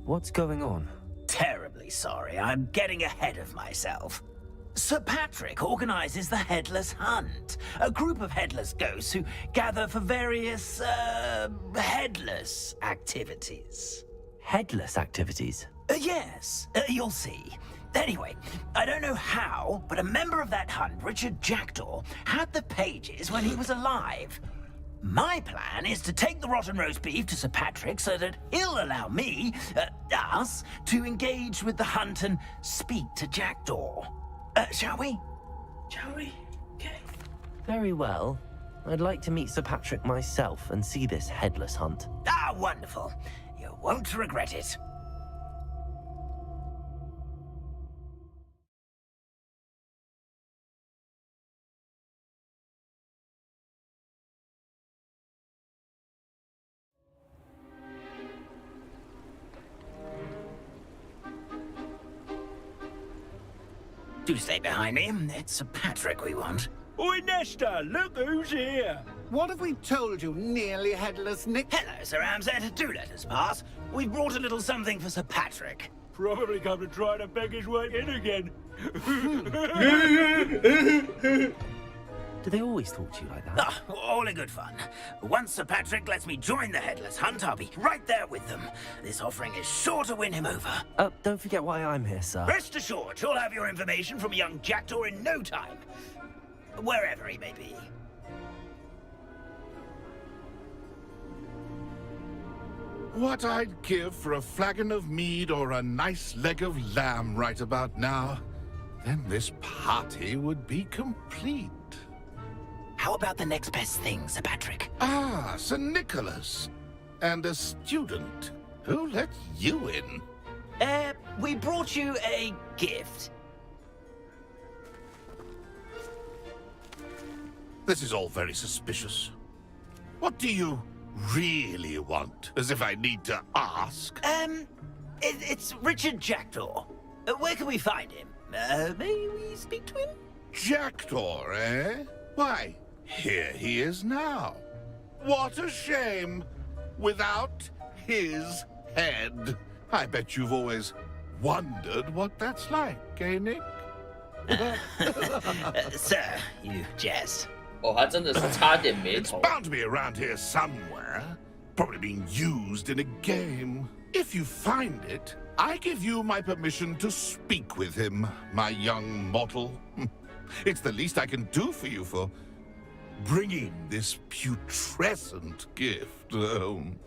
What's going on? Terribly sorry, I'm getting ahead of myself. Sir Patrick organizes the Headless Hunt, a group of headless ghosts who gather for various, headless activities. Headless activities? Yes, you'll see. Anyway, I don't know how, but a member of that hunt, Richard Jackdaw, had the pages when he was alive. My plan is to take the rotten roast beef to Sir Patrick so that he'll allow me, us, to engage with the hunt and speak to Jackdaw. Shall we? Shall we? Okay. Very well. I'd like to meet Sir Patrick myself and see this headless hunt. Ah, wonderful. You won't regret it. Do stay behind me. It's Sir Patrick we want. Oi, Nesta, look who's here. What have we told you, nearly headless Nick? Hello, Sir Ramsed. Do let us pass. We've brought a little something for Sir Patrick. Probably come to try to beg his way in again. Do they always talk to you like that? Ah, all in good fun. Once Sir Patrick lets me join the Headless Hunt, I'll be right there with them. This offering is sure to win him over. Don't forget why I'm here, sir. Rest assured, you'll have your information from young Jackdaw in no time. Wherever he may be. What I'd give for a flagon of mead or a nice leg of lamb right about now. Then this party would be complete. How about the next best thing, Sir Patrick? Ah, Sir Nicholas. And a student. Who let you in? We brought you a gift. This is all very suspicious. What do you really want? As if I need to ask. It's Richard Jackdaw. Where can we find him? May we speak to him? Jackdaw, eh? Why, here he is now. What a shame. Without his head. I bet you've always wondered what that's like, eh, Nick? Sir, you jest. Oh, 他真的是差点没 It's 头。 bound to be around here somewhere. Probably being used in a game. If you find it, I give you my permission to speak with him, my young mortal. It's the least I can do for you for bringing this putrescent gift home.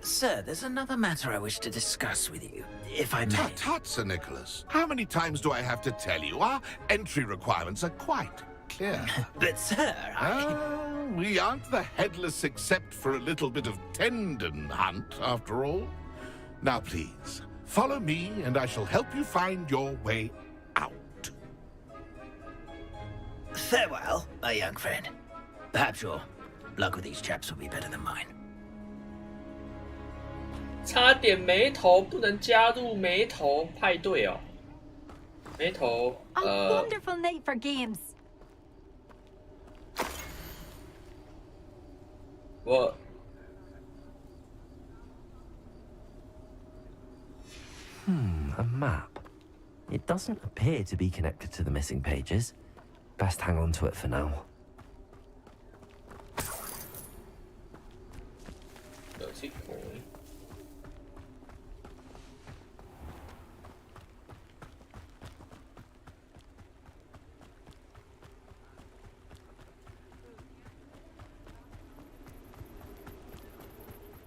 Sir, there's another matter I wish to discuss with you, if I may. Tut, tut, Sir Nicholas. How many times do I have to tell you? Our entry requirements are quite clear. But, sir, we aren't the headless except for a little bit of tendon hunt, after all. Now, please, follow me, and I shall help you find your way out. Farewell, my young friend. Perhaps your luck with these chaps will be better than mine. 差点眉头不能加入眉头派对哦。眉头A wonderful night for games. 我 A map. It doesn't appear to be connected to the missing pages. Best hang on to it for now.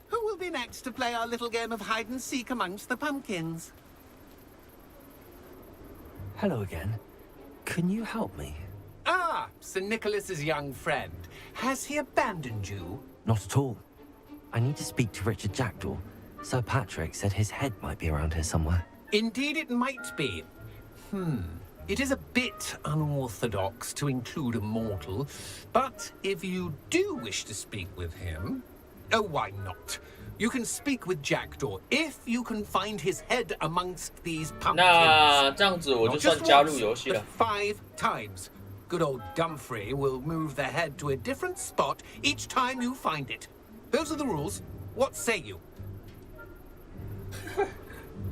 Who will be next to play our little game of hide and seek amongst the pumpkins? Hello again. Can you help me? Ah, Sir Nicholas's young friend. Has he abandoned you? Not at all. I need to speak to Richard Jackdaw. Sir Patrick said his head might be around here somewhere. Indeed it might be. It is a bit unorthodox to include a mortal, but if you do wish to speak with him, oh, why not? You can speak with Jackdaw if you can find his head amongst these pumpkins. 那这样子我就算加入游戏了。 5 times. Good old Dumfrey will move the head to a different spot each time you find it. Those are the rules. What say you?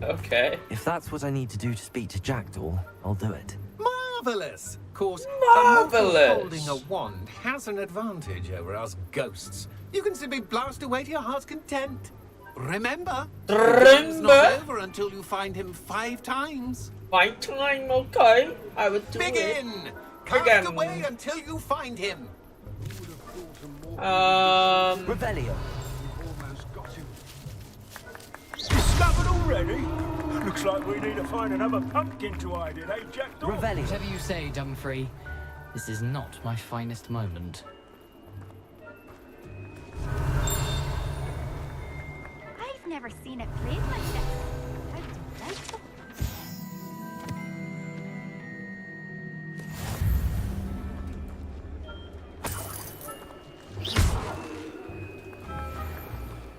Okay. If that's what I need to do to speak to Jackdaw, I'll do it. Marvelous! Of course, Marvelous. a mortal holding a wand has an advantage over us ghosts. You can simply blast away to your heart's content. Remember, the game's not over until you find him 5 times. 5 times, okay. I will do Begin! it. Cast away until you find him. Revelio. Discovered already? Looks like we need to find another pumpkin to hide in, eh, Jackdaw? Revelio. Whatever you say, Dumfrey. This is not my finest moment. I've never seen it played like this. How delightful.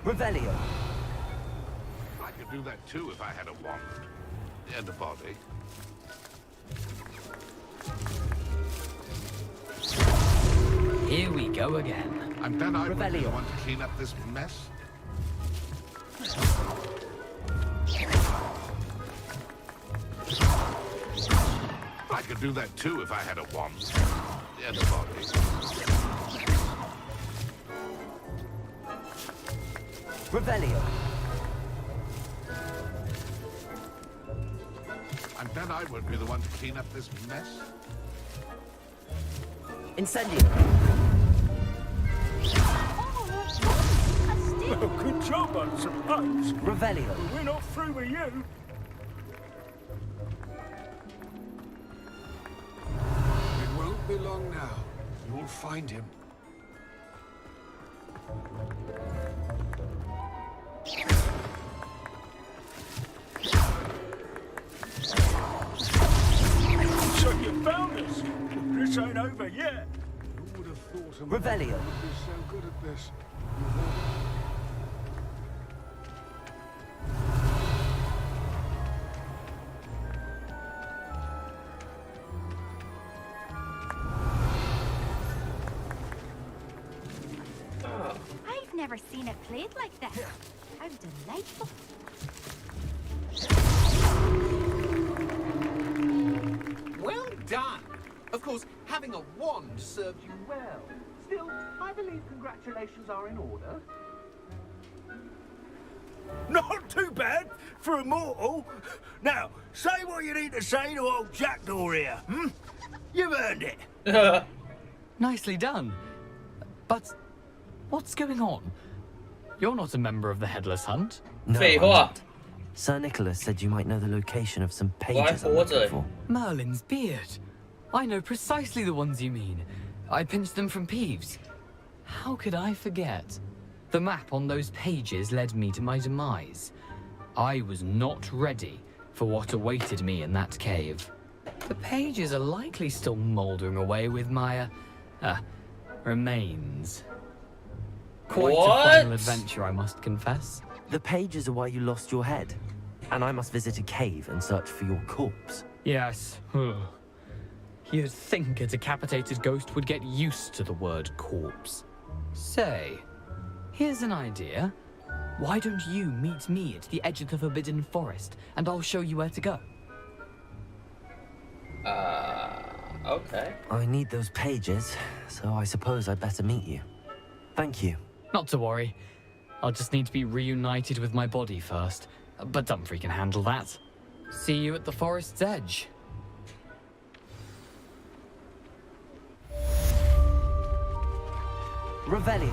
Revelio. I could do that too if I had a wand. And a body. Here we go again. And then I would be the one to clean up this mess. I could do that too if I had a wand. And a body. Revelio. And then I would be the one to clean up this mess. Incendio. Well, good job, I suppose. Revelio. We're not through with you. It won't be long now. You'll find him. So you found us. This ain't over yet. Who would have thought a Revelio. man would be so good at this? I've never seen it played like this. How delightful. Well done. Of course, having a wand served you well. Still, I believe congratulations are in order. Not too bad for a mortal. Now, say what you need to say to old Jackdaw here, hmm? You've earned it. Nicely done. But what's going on? You're not a member of the Headless Hunt. No, I'm not. Sir Nicholas said you might know the location of some pages I'm looking for. Merlin's beard. I know precisely the ones you mean. I pinched them from Peeves. How could I forget? The map on those pages led me to my demise. I was not ready for what awaited me in that cave. The pages are likely still mouldering away with my, remains. Quite a final adventure, I must confess. The pages are why you lost your head, and I must visit a cave and search for your corpse. Yes. You'd think a decapitated ghost would get used to the word corpse. Say, here's an idea. Why don't you meet me at the edge of the Forbidden Forest, and I'll show you where to go? Okay. I need those pages, so I suppose I'd better meet you. Thank you. Not to worry. I'll just need to be reunited with my body first. But Dumfries can handle that. See you at the forest's edge. Revelio.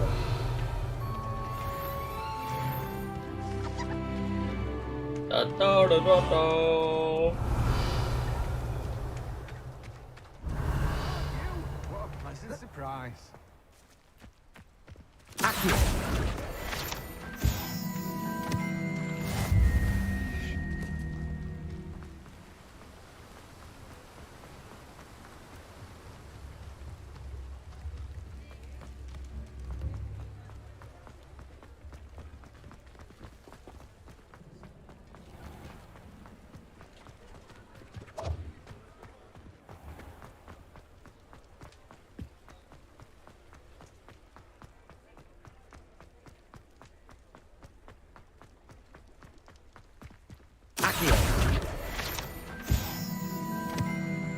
Da da da da da. What a pleasant surprise.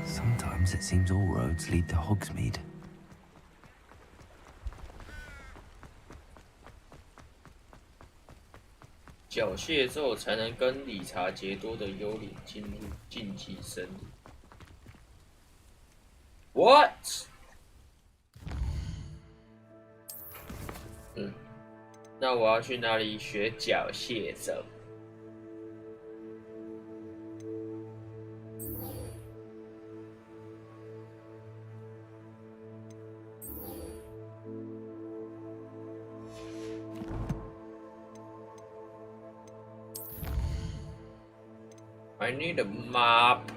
Sometimes it seems all roads lead to Hogsmeade. 缴械之后才能跟理查杰多的幽灵进入竞技森林。What？ 那我要去哪里学缴械者？ I need a map.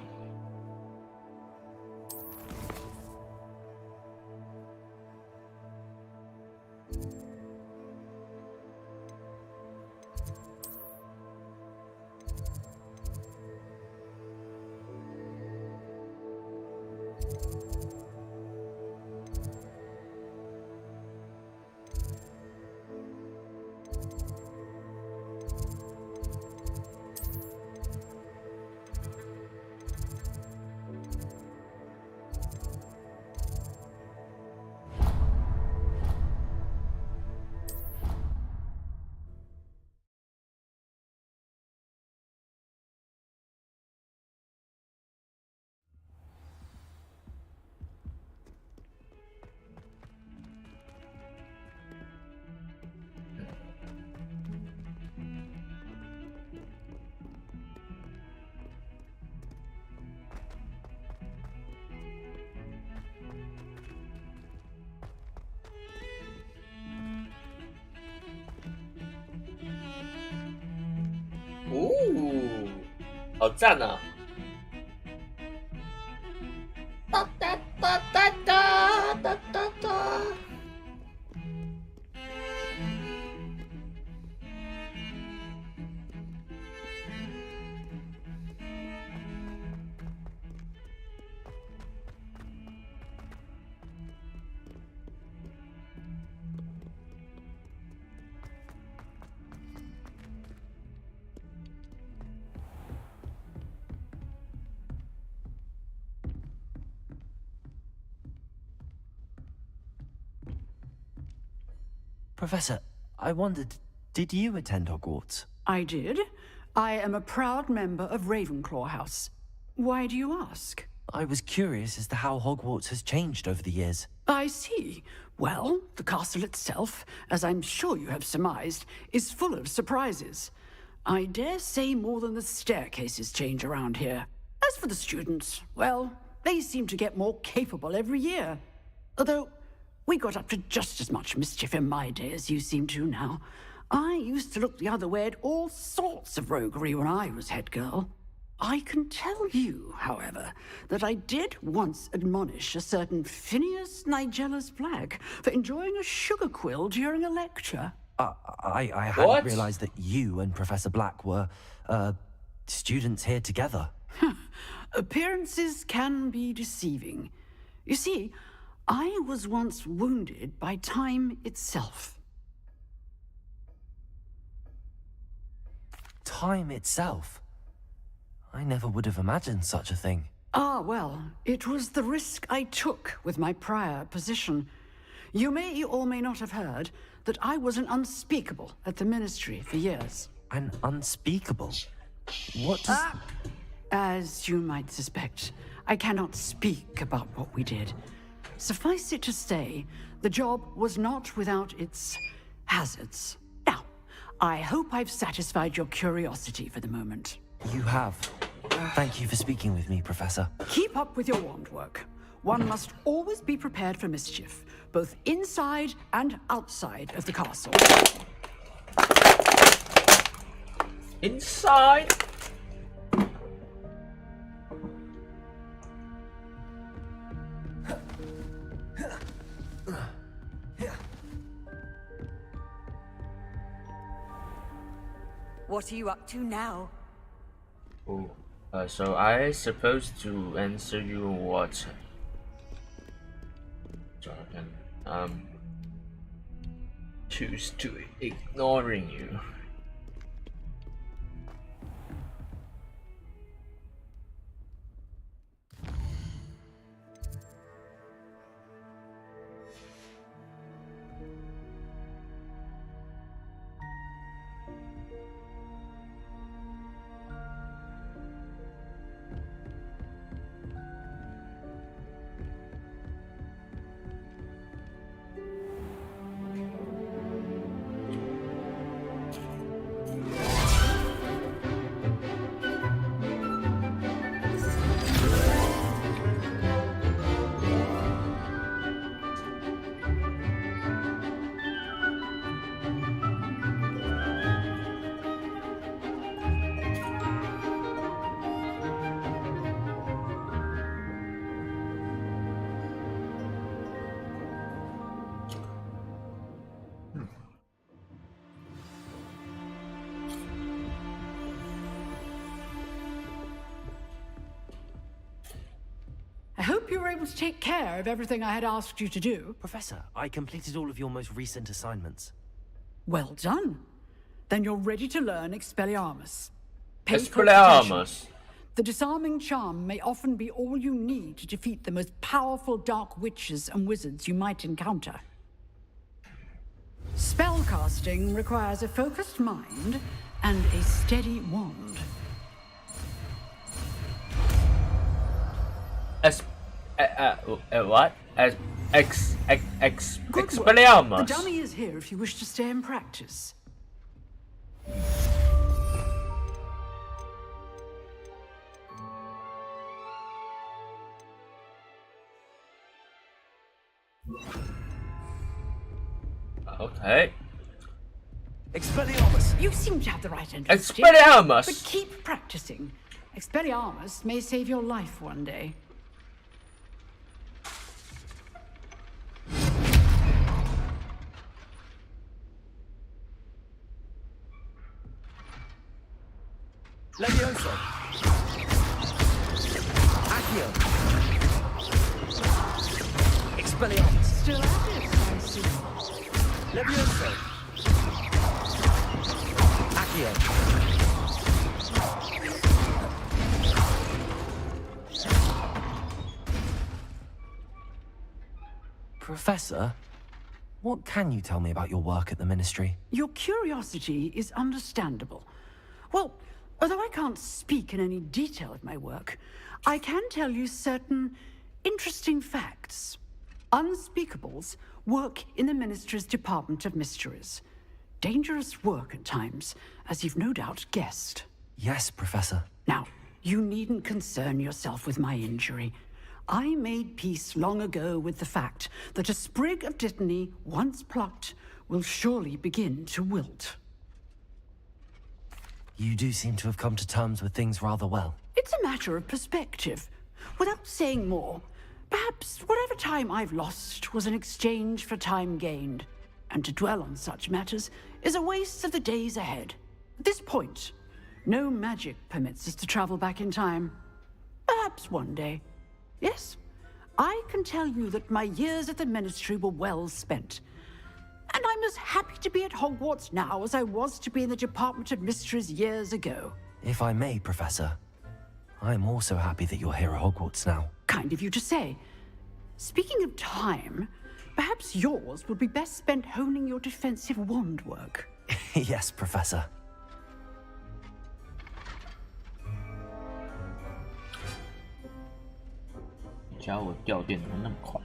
好赞啊！哒哒哒哒哒哒哒哒。Professor, I wondered, did you attend Hogwarts? I did. I am a proud member of Ravenclaw House. Why do you ask? I was curious as to how Hogwarts has changed over the years. I see. Well, the castle itself, as I'm sure you have surmised, is full of surprises. I dare say more than the staircases change around here. As for the students, well, they seem to get more capable every year. Although, we got up to just as much mischief in my day as you seem to now. I used to look the other way at all sorts of roguery when I was head girl. I can tell you, however, that I did once admonish a certain Phineas Nigella's Black for enjoying a sugar quill during a lecture. I hadn't realized that you and Professor Black were, students here together. Appearances can be deceiving. You see, I was once wounded by time itself. Time itself? I never would have imagined such a thing. Ah, well, it was the risk I took with my prior position. You may or may not have heard that I was an unspeakable at the Ministry for years. An unspeakable? What does... As you might suspect, I cannot speak about what we did. Suffice it to say, the job was not without its hazards. Now, I hope I've satisfied your curiosity for the moment. You have. Thank you for speaking with me, Professor. Keep up with your wand work. One must always be prepared for mischief, both inside and outside of the castle. Inside? What are you up to now? Oh, so I supposed to answer you what? So I can choose to ignoring you. I hope you were able to take care of everything I had asked you to do. Professor, I completed all of your most recent assignments. Well done. Then you're ready to learn Expelliarmus. Pay close Expelliarmus. attention. The disarming charm may often be all you need to defeat the most powerful dark witches and wizards you might encounter. Spellcasting requires a focused mind and a steady wand. What? Expelliarmus. The dummy is here if you wish to stay and practice. Okay. Expelliarmus! You seem to have the right end of the stick. Expelliarmus! But keep practicing. Expelliarmus may save your life one day. Levioso! Accio! Expelliarmus! Still at it, I see. Levioso! Accio! Professor, what can you tell me about your work at the Ministry? Your curiosity is understandable. Well, although I can't speak in any detail of my work, I can tell you certain interesting facts. Unspeakables work in the Ministry's Department of Mysteries. Dangerous work at times, as you've no doubt guessed. Yes, Professor. Now, you needn't concern yourself with my injury. I made peace long ago with the fact that a sprig of dittany, once plucked, will surely begin to wilt. You do seem to have come to terms with things rather well. It's a matter of perspective. Without saying more, perhaps whatever time I've lost was an exchange for time gained. And to dwell on such matters is a waste of the days ahead. At this point, no magic permits us to travel back in time. Perhaps one day. Yes, I can tell you that my years at the Ministry were well spent. And I'm as happy to be at Hogwarts now as I was to be in the Department of Mysteries years ago. If I may, Professor, I'm also happy that you're here at Hogwarts now. Kind of you to say. Speaking of time, perhaps yours would be best spent honing your defensive wand work. Yes, Professor. 教我掉电怎么那么快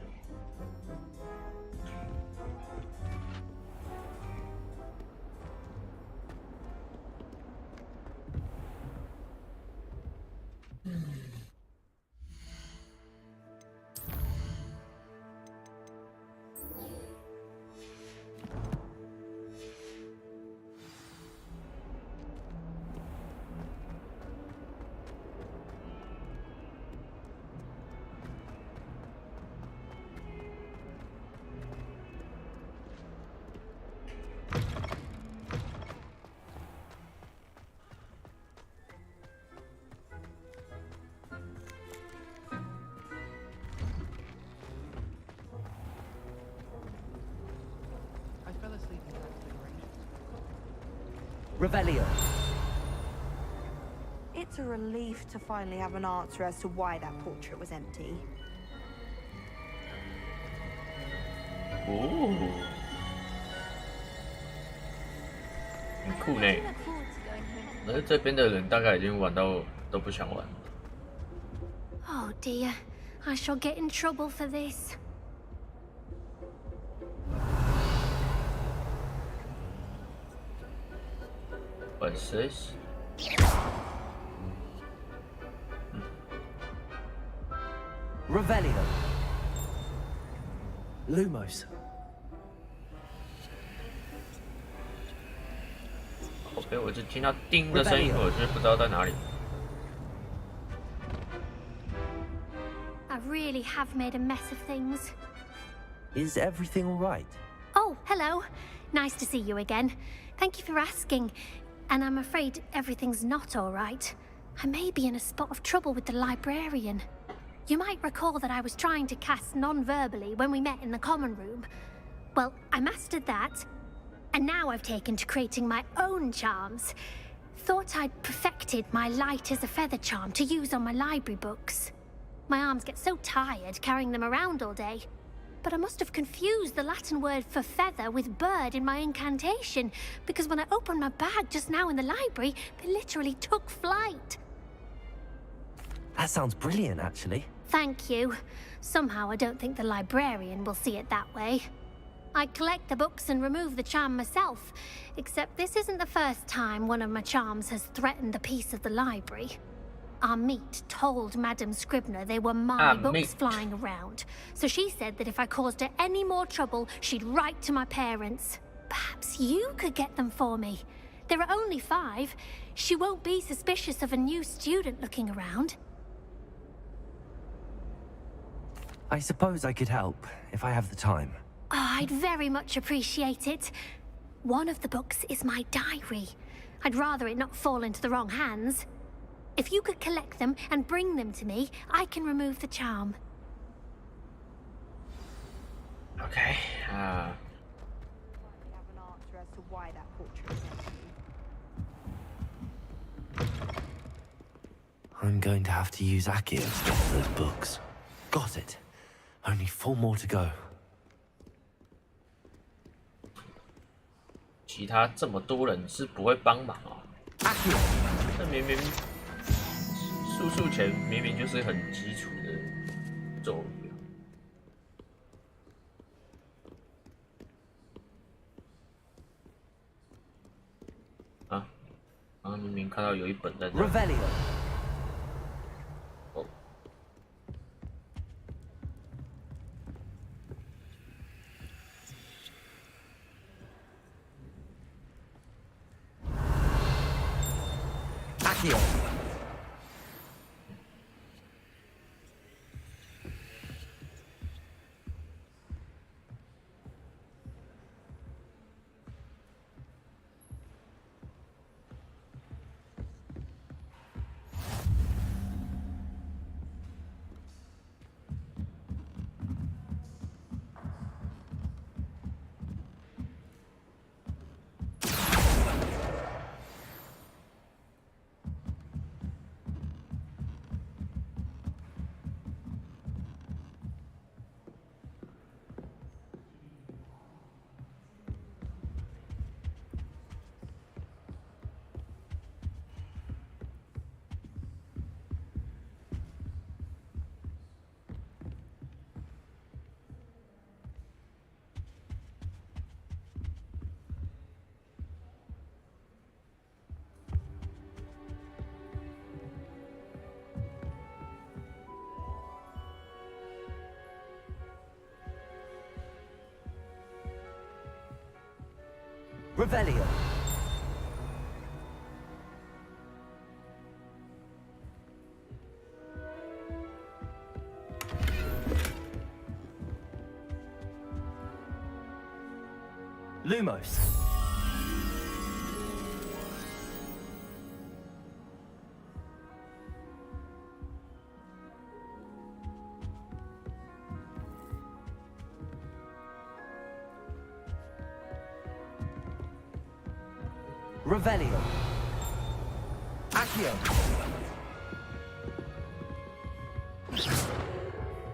？Revelio. It's a relief to finally have an answer as to why that portrait was empty. 哦，很酷呢。而这边的人大概已经玩到都不想玩。Oh dear, I shall get in trouble for this. What's this? Revelio. Lumos. OK， 我就听到叮的声音，我就不知道在哪里。I really have made a mess of things. Is everything all right? Oh, hello. Nice to see you again. Thank you for asking. And I'm afraid everything's not all right. I may be in a spot of trouble with the librarian. You might recall that I was trying to cast non-verbally when we met in the common room. Well, I mastered that. And now I've taken to creating my own charms. Thought I'd perfected my light as a feather charm to use on my library books. My arms get so tired carrying them around all day. But I must have confused the Latin word for feather with bird in my incantation, because when I opened my bag just now in the library, they literally took flight. That sounds brilliant, actually. Thank you. Somehow I don't think the librarian will see it that way. I collect the books and remove the charm myself, except this isn't the first time one of my charms has threatened the peace of the library. Our meet told Madame Scribner they were my books flying around, so she said that if I caused her any more trouble, she'd write to my parents. Perhaps you could get them for me. There are only 5. She won't be suspicious of a new student looking around. I suppose I could help, if I have the time. Oh, I'd very much appreciate it. One of the books is my diary. I'd rather it not fall into the wrong hands. If you could collect them and bring them to me, I can remove the charm. Okay. I'm going to have to use Accio to get those books. Got it. Only 4 more to go. 其他这么多人是不会帮忙哦。这明明速速前明明就是很基础的咒语啊！刚刚明明看到有一本在这。哦。Accio. Revelio. Lumos. Revelio. Accio.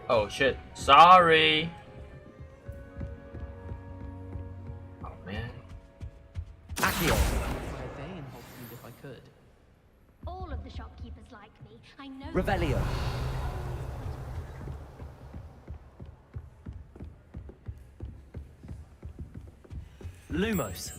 Oh shit! Sorry. Oh man. Accio. If I could. All of the shopkeepers like me. I know. Revelio. Lumos.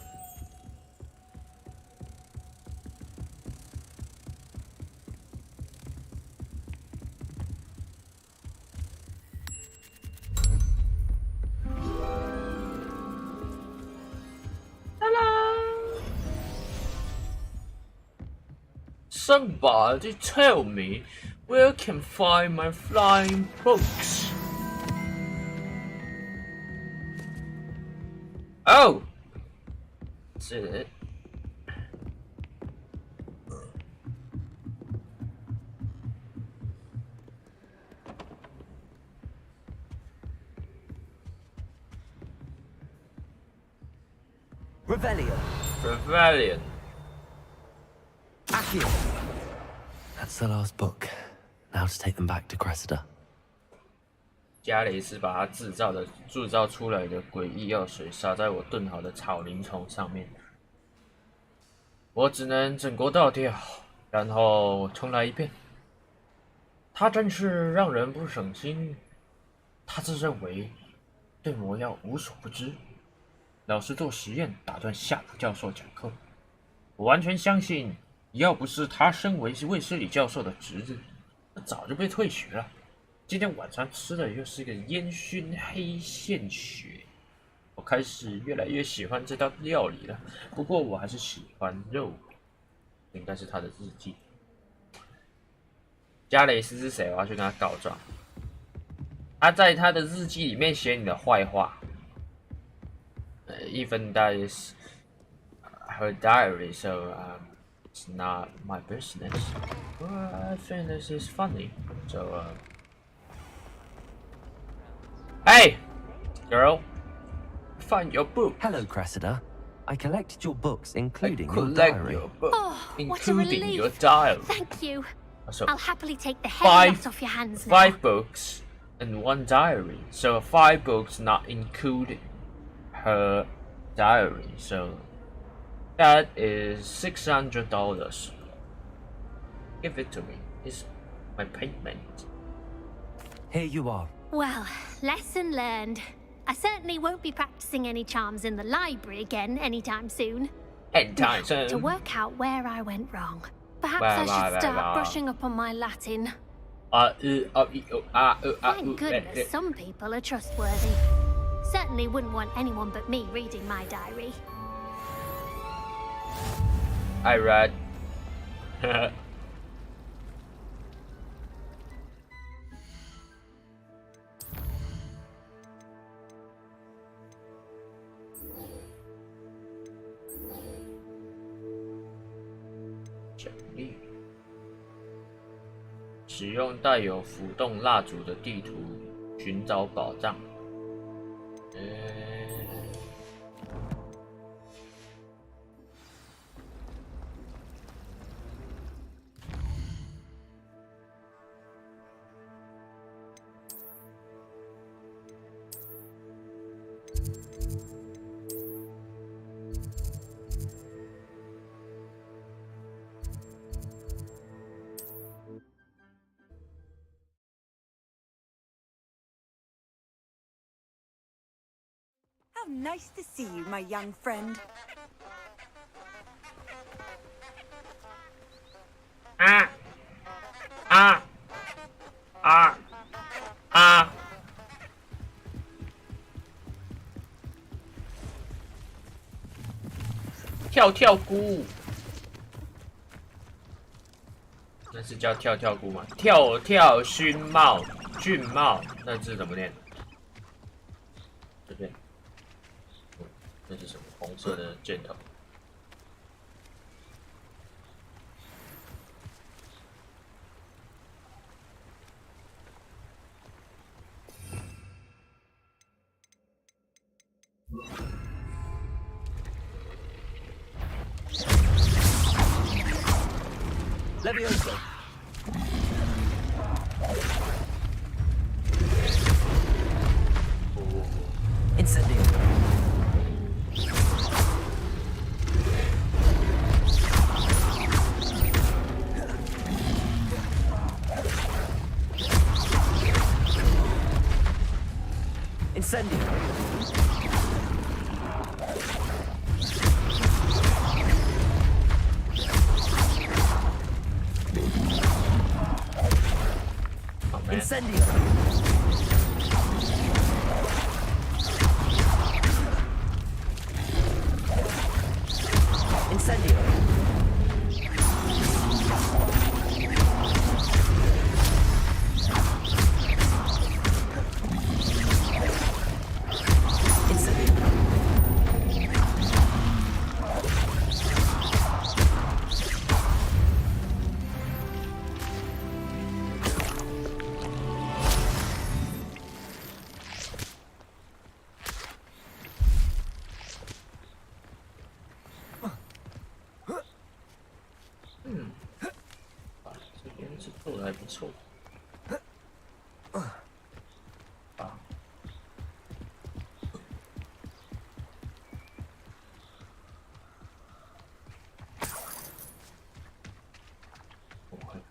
Somebody tell me where I can find my flying books. Oh! That's it. Revelio. Rebellion. Accio. That's the last book. Now to take them back to Cressida. 加雷斯把他制造出来的诡异药水洒在我炖好的草林虫上面，我只能整锅倒掉，然后重来一遍。他真是让人不省心。他自认为对魔药无所不知，老是做实验，打断夏普教授讲课。我完全相信，要不是他身为卫斯理教授的侄子，早就被退学了。今天晚上吃的又是一个烟熏黑线血，我开始越来越喜欢这道料理了。不过我还是喜欢肉，应该是他的日记。加雷斯是谁？我要去跟他告状。他在他的日记里面写你的坏话。Even that is her diary, so it's not my business. But I think this is funny, so. Hey, girl, find your book. Hello, Cressida. I collected your books, including I your collect diary. your book, Oh, what a including relief. your diary. Thank you. So I'll happily take the heavy lot off your hands now. 5 books and 1 diary. So 5 books not including her diary. So that is $600. Give it to me. It's my payment. Here you are. Well, lesson learned. I certainly won't be practicing any charms in the library again anytime soon. Anytime Now, to soon. work out where I went wrong. Perhaps Where I should I went start wrong. brushing up on my Latin. Thank goodness some people are trustworthy. Certainly wouldn't want anyone but me reading my diary. I read. 奖励：使用带有浮动蜡烛的地图寻找宝藏。How nice to see you, my young friend. 跳跳菇，那是叫跳跳菇吗？跳跳熏帽，菌帽，那字怎么念？这边，这是什么？红色的箭头。Levioso. Incendio. Incendio. Incendio. Incendio.还不错。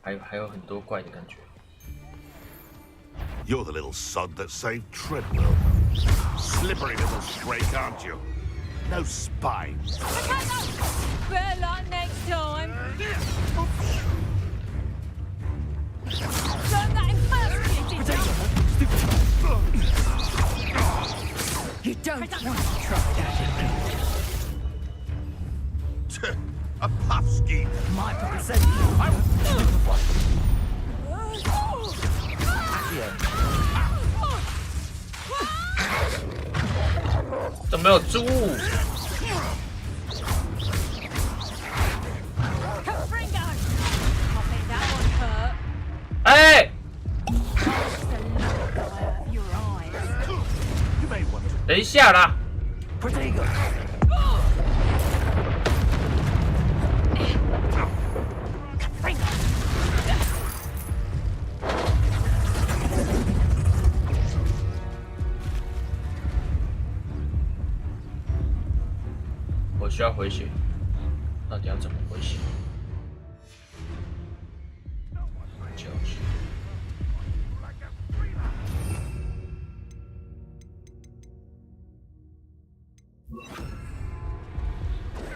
还有很多怪的感觉。You're the little sod that saved Treadwell. Slippery little streak, aren't you? No spine. Better luck next time. Learn that in first, did you? You don't want to try that. A puff ski. My consent.怎么没有猪？哎！等一下啦！我需要回血，到底要怎么回血？就是。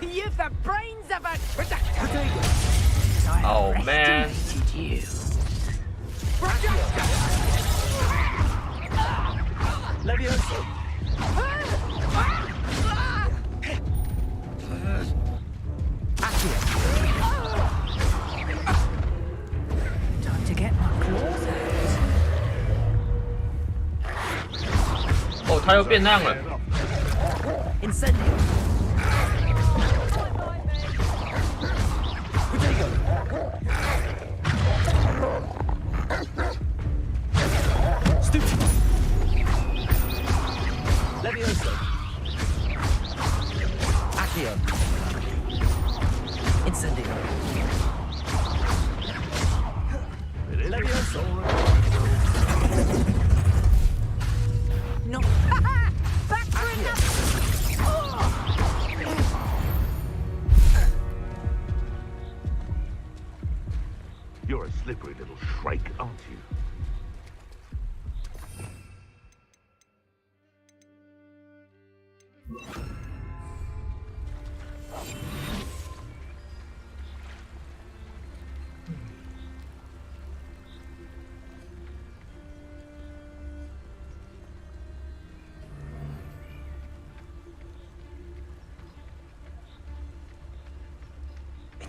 You've the brains of a Oh man! You. Levioso. Time to get my claws out. 哦，他又变那样了。Incendio. Levioso. Accio. Incendio. Levioso. No. Back for another. You're a slippery little shrike, aren't you?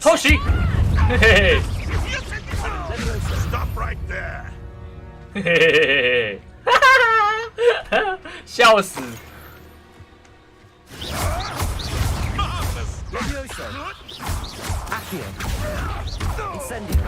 偷袭，嘿嘿嘿， Stop right there. 嘿嘿嘿嘿嘿，哈哈哈，笑死。 Levioso! Accio! Incendio!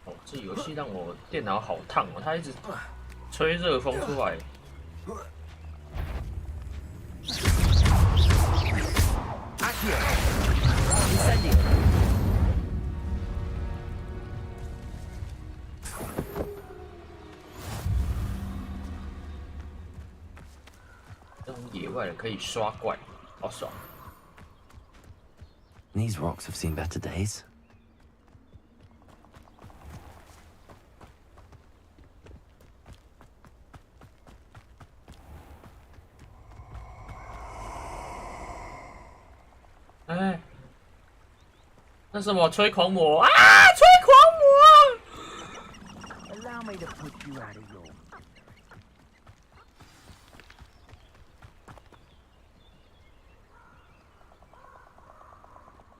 哦，这游戏让我电脑好烫哦，它一直吹热风出来。Accio! Incendio! 这种野外的可以刷怪，好爽。 These rocks have seen better days. Eh. 那什么吹狂魔啊！吹狂魔！ Allow me to put you out of your...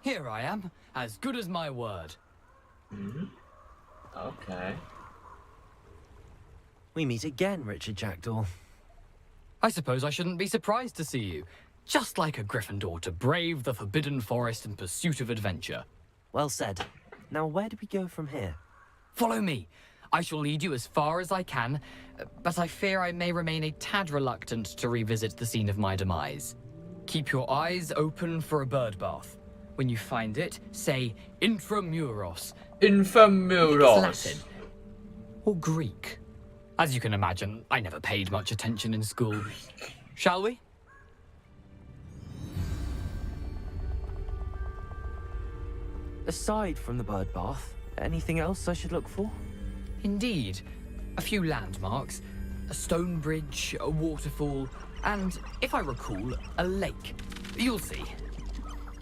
Here I am, as good as my word. Okay. We meet again, Richard Jackdaw. I suppose I shouldn't be surprised to see you. Just like a Gryffindor to brave the Forbidden Forest in pursuit of adventure. Well said. Now, where do we go from here? Follow me. I shall lead you as far as I can, but I fear I may remain a tad reluctant to revisit the scene of my demise. Keep your eyes open for a bird bath. When you find it, say Intramuros. Intramuros. It's Latin. Or Greek. As you can imagine, I never paid much attention in school. Shall we? Aside from the bird bath, anything else I should look for? Indeed. A few landmarks. A stone bridge, a waterfall, and, if I recall, a lake. You'll see.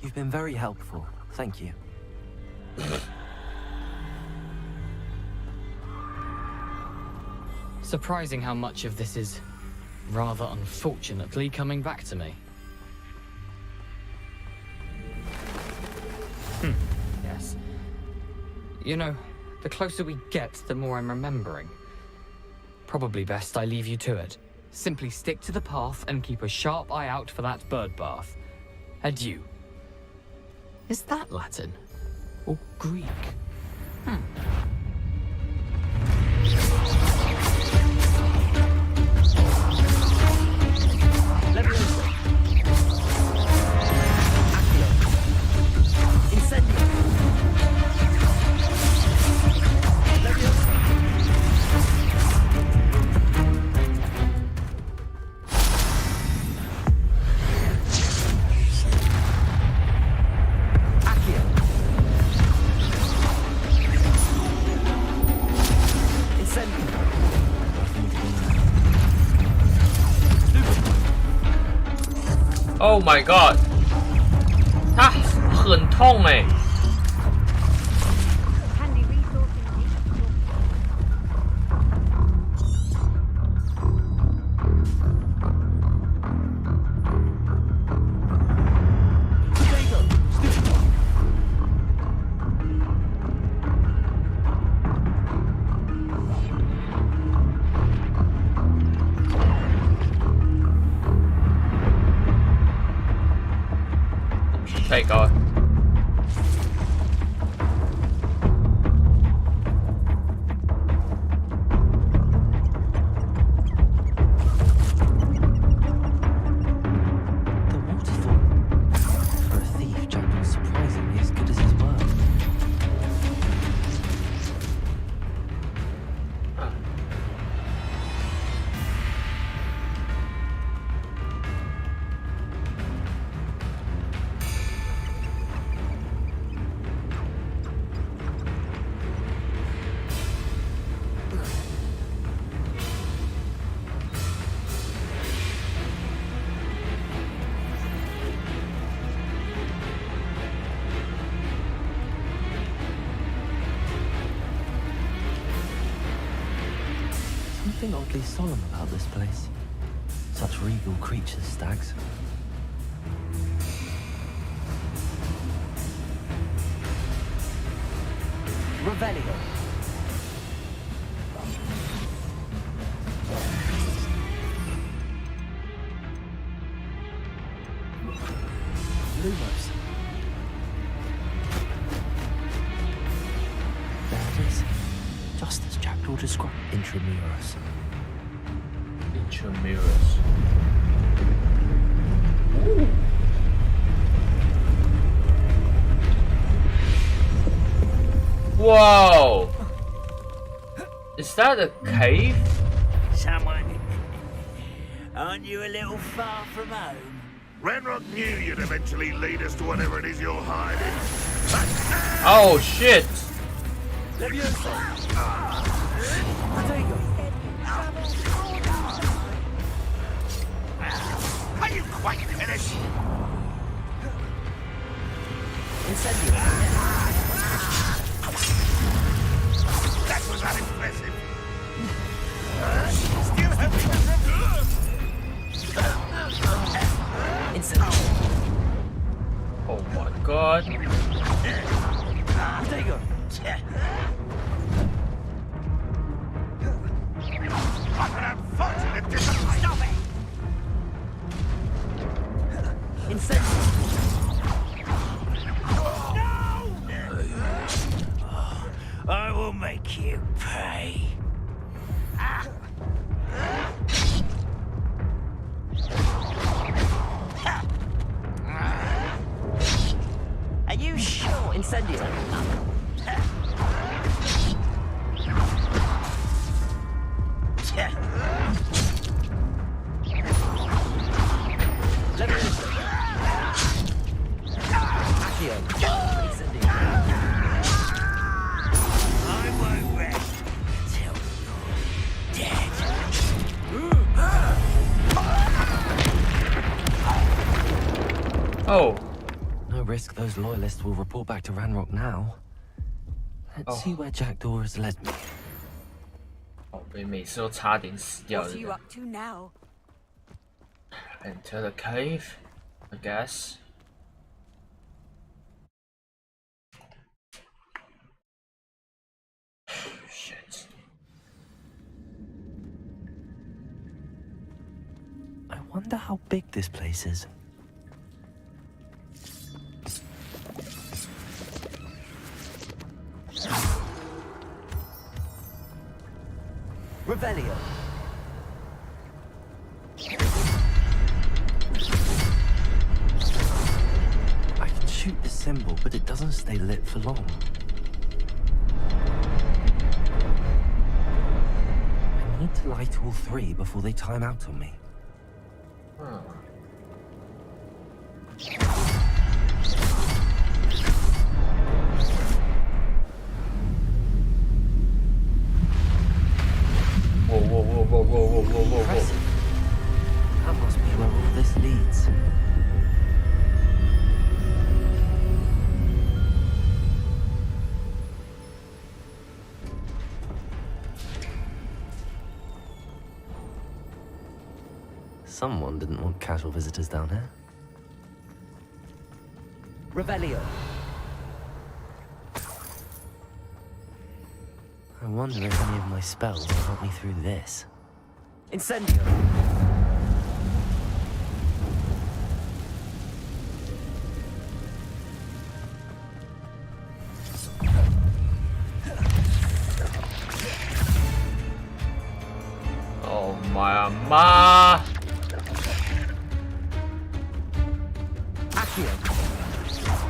You've been very helpful. Thank you. Surprising how much of this is, rather unfortunately, coming back to me. Yes. You know, the closer we get, the more I'm remembering. Probably best I leave you to it. Simply stick to the path and keep a sharp eye out for that bird bath. Adieu. Is that Latin? Or Greek? Levioso! Accio! Incendio! Levioso! Accio! Incendio! Oh my god！ 它很痛哎。 太高了。something oddly solemn about this place. Such regal creatures, stags. Revelio. Lumos. There it is. Just as Jackdaw described. Intramuros. Intramuros. Ooh. Whoa! Is that a cave? Someone. Aren't you a little far from home? Ranrock knew you'd eventually lead us to whatever it is you're hiding. Oh shit! Are you quite finished? That was unimpressive. Still having Oh my god. There you go. I'm an unfortunate disappointment. Stop it! No! I will make you pay. Are you sure, Incendio? I won't rest till you're dead. Oh. No risk those loyalists will report back to Ranrock now. Let's see where Jackdaw has led me. 哦，被每次都差点死掉 What 的 are you up to now? Enter the cave, I guess. Shit. I wonder how big this place is. Revelio. I can shoot the symbol, but it doesn't stay lit for long. I need to light all three before they time out on me. Whoa, whoa, whoa, whoa, whoa, whoa, whoa, whoa, whoa. That must be where all this leads. Someone didn't want casual visitors down here. Revelio. I wonder if any of my spells will help me through this. Incendio. Oh my ma! Accio.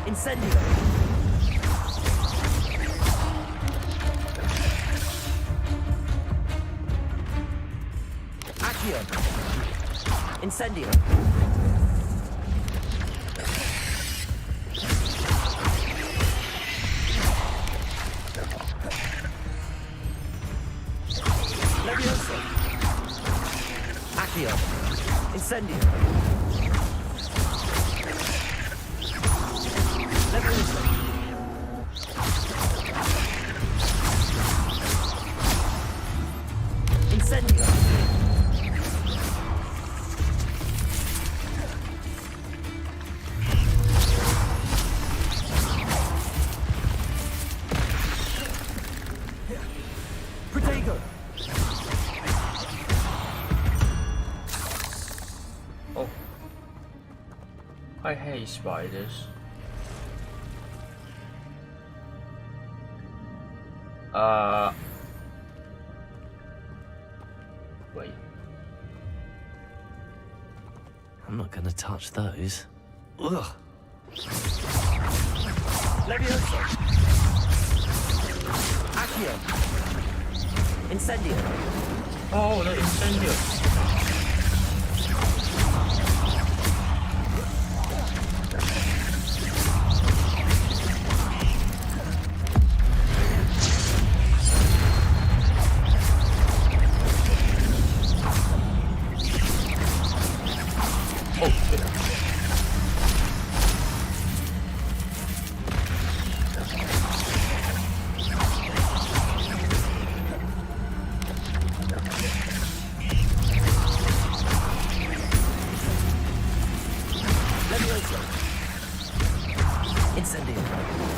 Incendio. Accio. Incendio. Levioso. Accio. Incendio. Levioso. Incendio. I hate spiders. Wait. I'm not gonna touch those. Ugh. Levioso. Accio. Incendio. Oh, the incendio.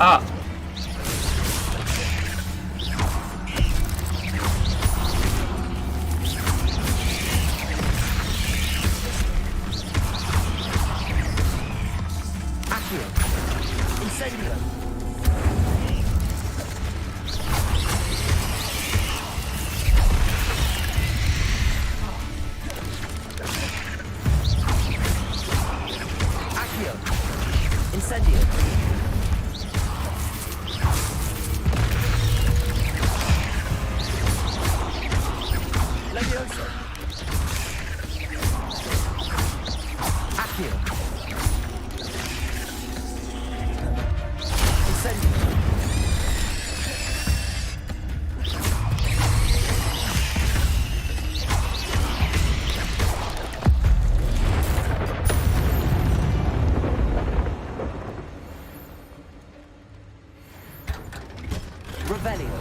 Ah! Accio. Incendio. Accio. Incendio. Levioso. Accio. Incendio. Revelio.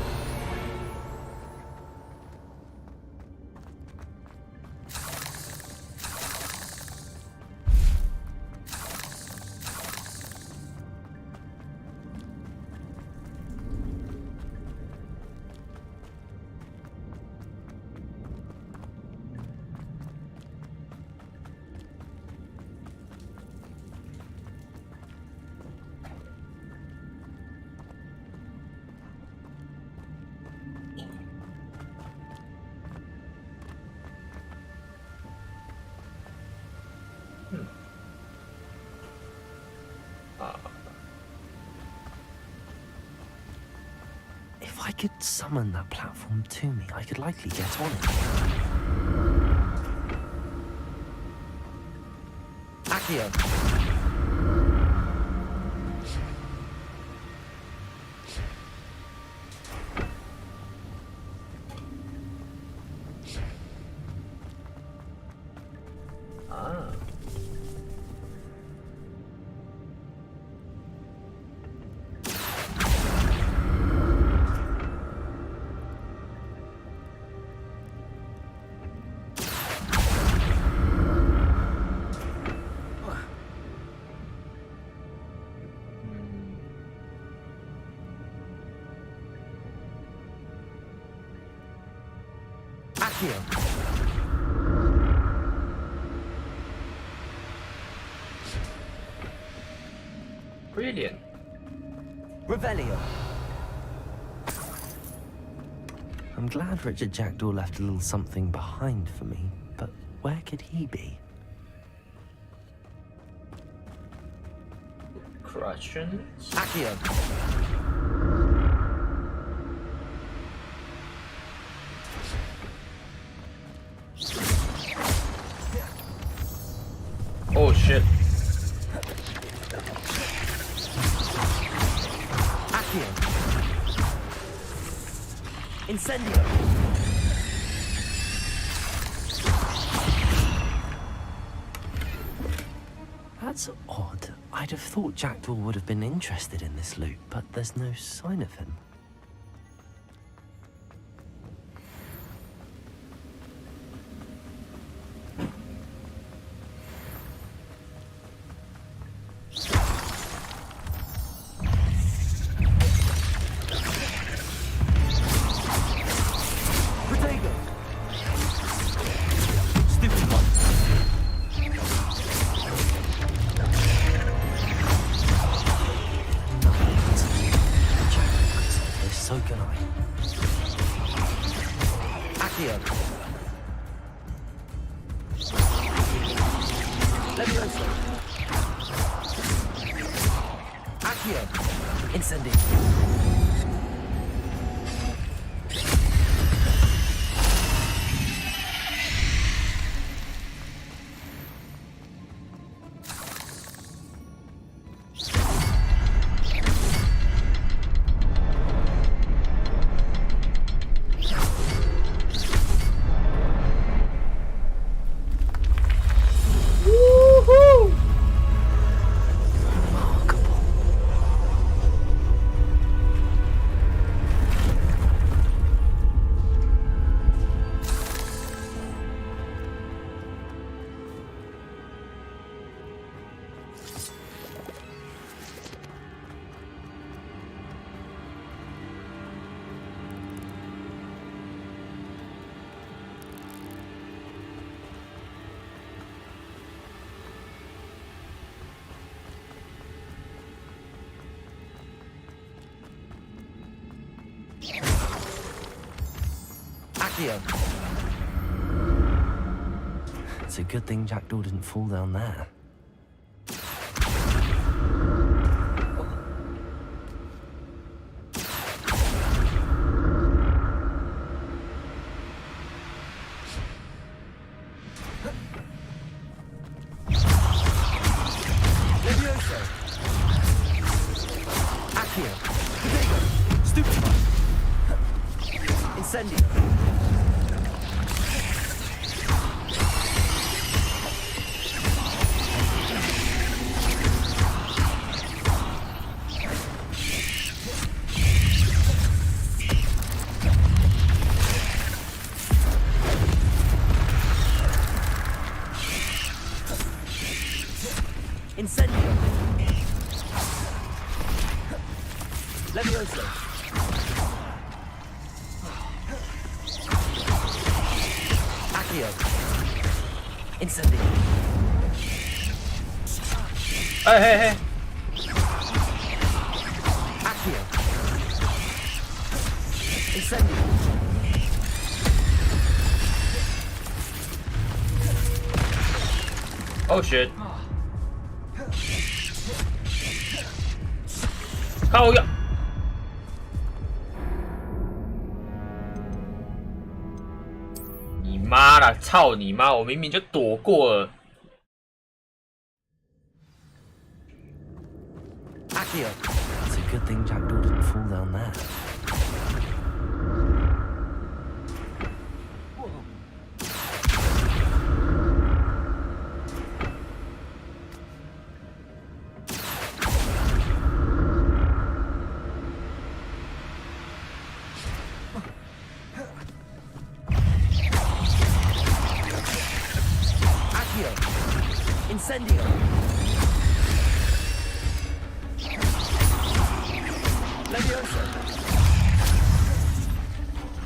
If I could summon that platform to me, I could likely get on it. Accio. Ah. Accio. Brilliant. Revelio. I'm glad Richard Jackdaw left a little something behind for me, but where could he be? Questions? Accio. Oh shit. Accio. Incendio. That's odd. I'd have thought Jackdaw would have been interested in this loot, but there's no sign of him. Accio. Levioso. Accio. Incendio. Accio. It's a good thing Jackdaw didn't fall down there. Levioso. Accio. Stupefy. Incendio. Incendio. Levioso. Accio. Incendio. Hey. Accio. Incendio. Oh shit. 靠呀！你妈啦！操你妈！我明明就躲过了。Accio. It's a good thing Jackdaw didn't fall down there. Incendio. Levioso.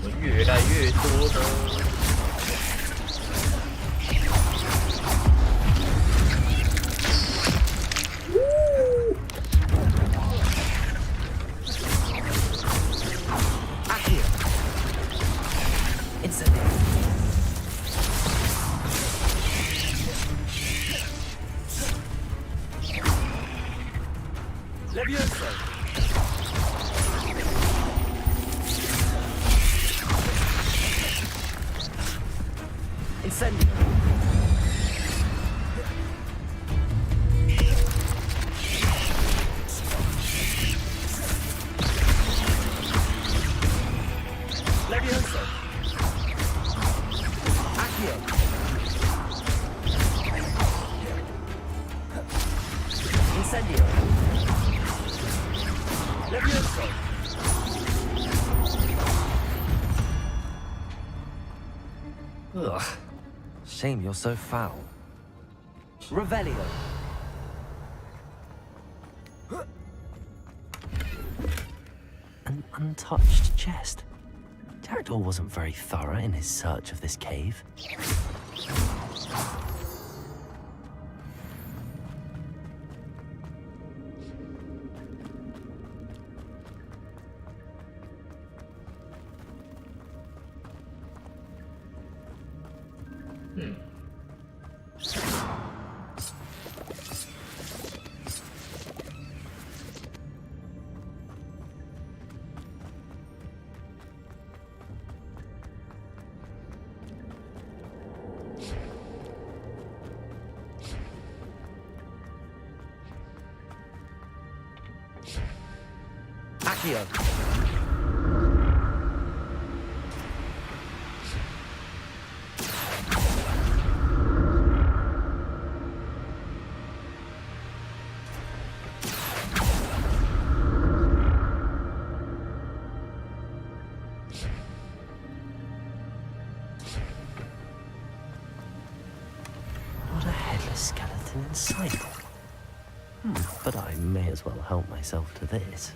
我越来越多的。Accio. Incendio. Levioso. Incendio. Levioso. Accio. Incendio. Levioso. Ugh. Shame you're so foul. Revelio. An untouched chest. Jackdaw wasn't very thorough in his search of this cave. Accio. What a headless skeleton inside there. But I may as well help myself to this.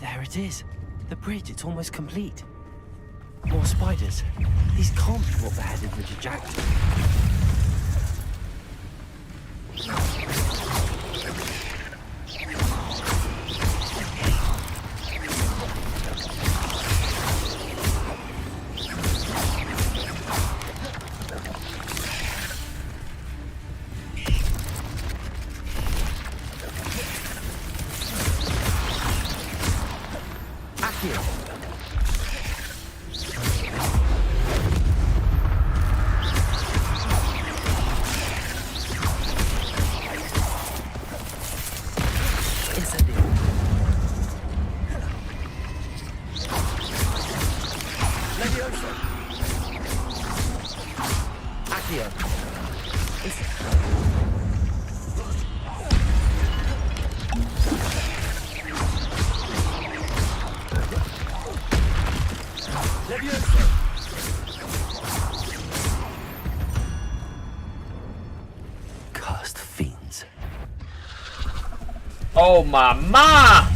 There it is. The bridge, it's almost complete. More spiders. These can't be what the headed Jack did. Cursed fiends. Oh, mama!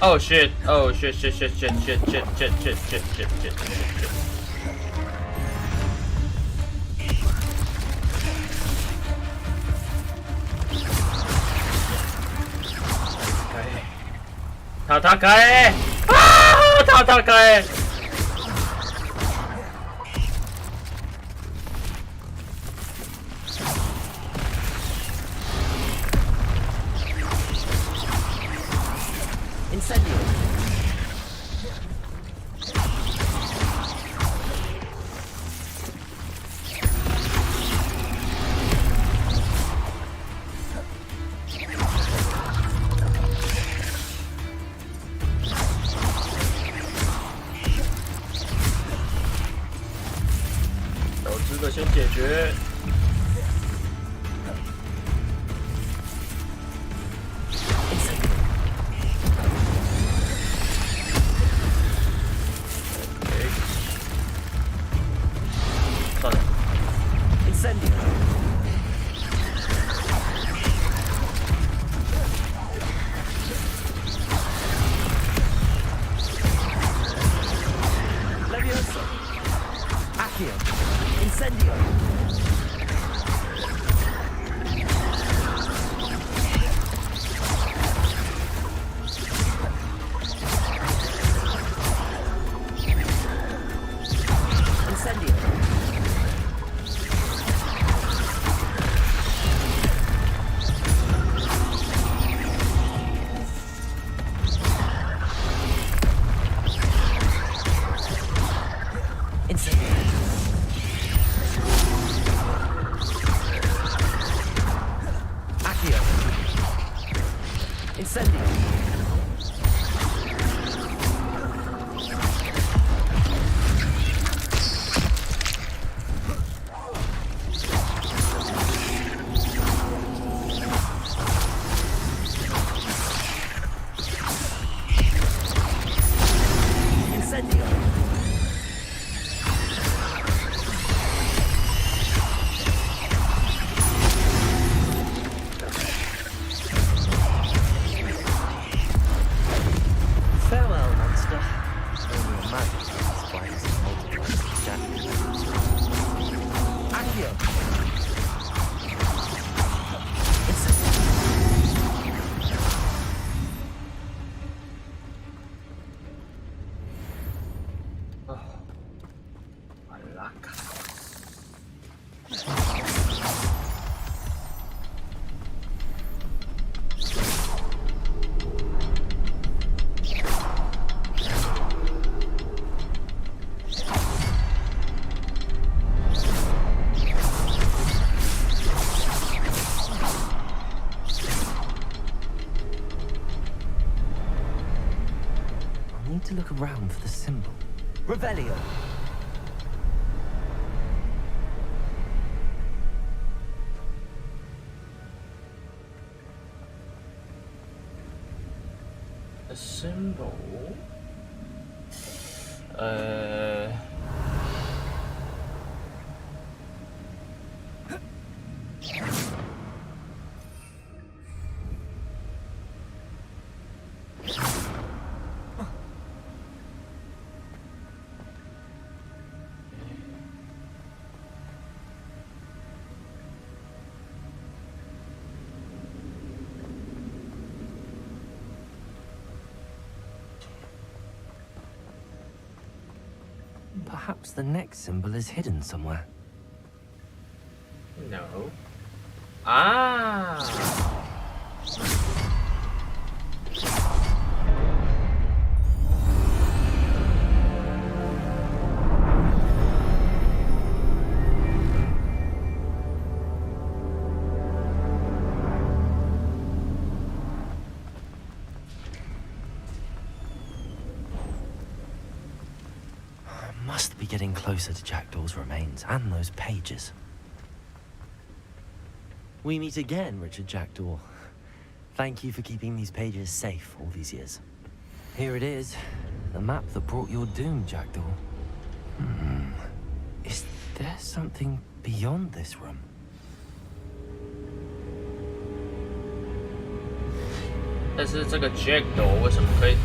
Oh shit! Oh shit! Shit! Shit! Shit! Shit! Shit! Shit! Shit! Shit! Shit! Shit! Shit!他开！啊！他开！ 这个先解决。算了。Incendio。Levioso。Accio。Incendio. Incendio. Incendio. Accio. Incendio. need to look around for the symbol. Revelio. A symbol. ，Perhaps the next symbol is hidden somewhere. No. Ah. Must be getting closer to Jackdaw's remains and those pages. We meet again, Richard Jackdaw. Thank you for keeping these pages safe all these years. Here it is, the map that brought your doom, Jackdaw. Is there something beyond this room? 但是这个 Jackdaw 为什么可以？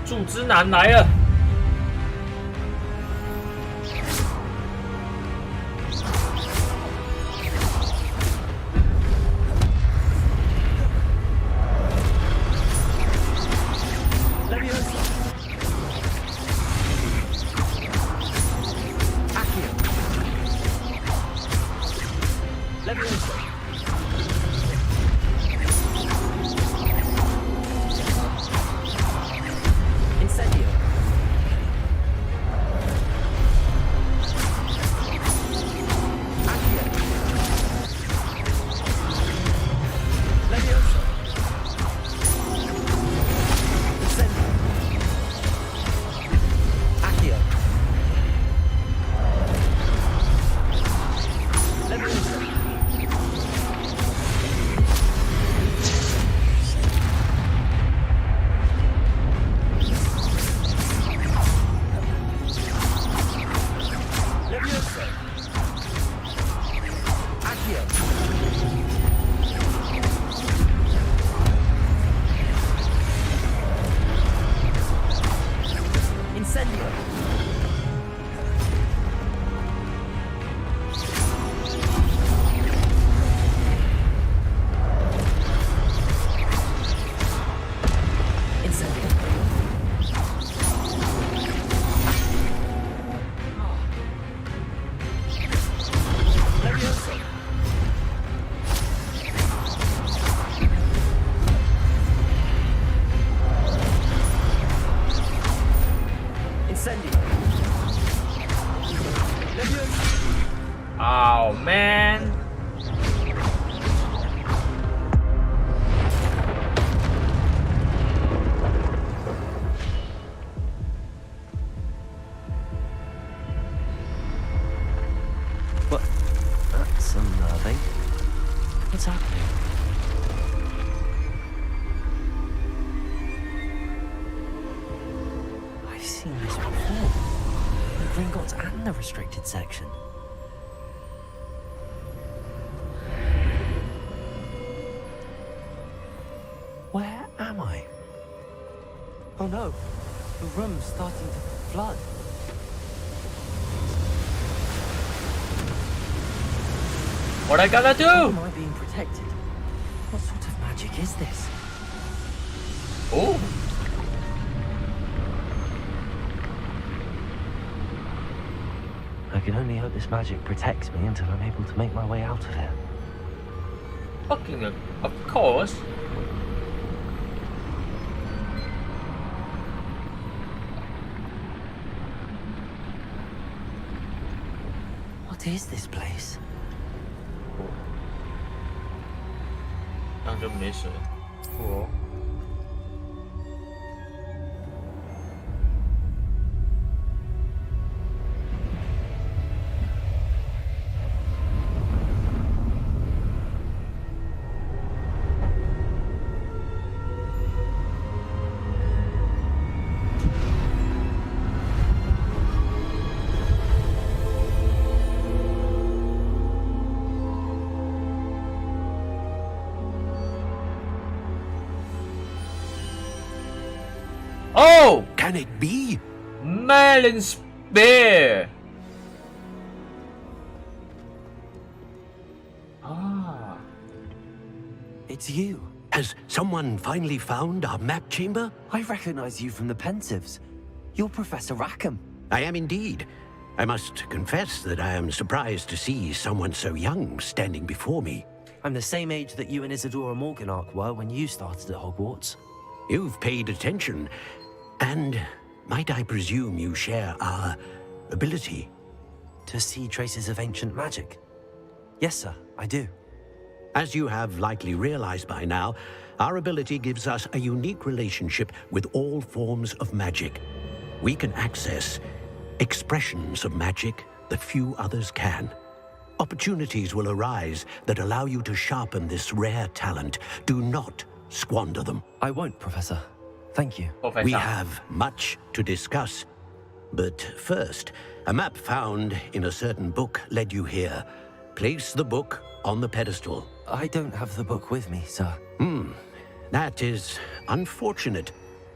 柱之男来了。 Incendio. the restricted section. Where am I? Oh no, the room's starting to flood. What I gotta do? How am I being protected? What sort of magic is this? Oh. I can only hope this magic protects me until I'm able to make my way out of here. Fucking of course. What is this place? 这样就没水。哦。Oh! Can it be? Melon Spear! Ah. It's you. Has someone finally found our map chamber? I recognize you from the Pensives. You're Professor Rackham. I am indeed. I must confess that I am surprised to see someone so young standing before me. I'm the same age that you and Isadora Morganach were when you started at Hogwarts. You've paid attention. And might I presume you share our ability? To see traces of ancient magic? Yes, sir, I do. As you have likely realized by now, our ability gives us a unique relationship with all forms of magic. We can access expressions of magic that few others can. Opportunities will arise that allow you to sharpen this rare talent. Do not squander them. I won't, Professor. Thank you. Professor. We have much to discuss. But first, a map found in a certain book led you here. Place the book on the pedestal. I don't have the book with me, sir. That is unfortunate.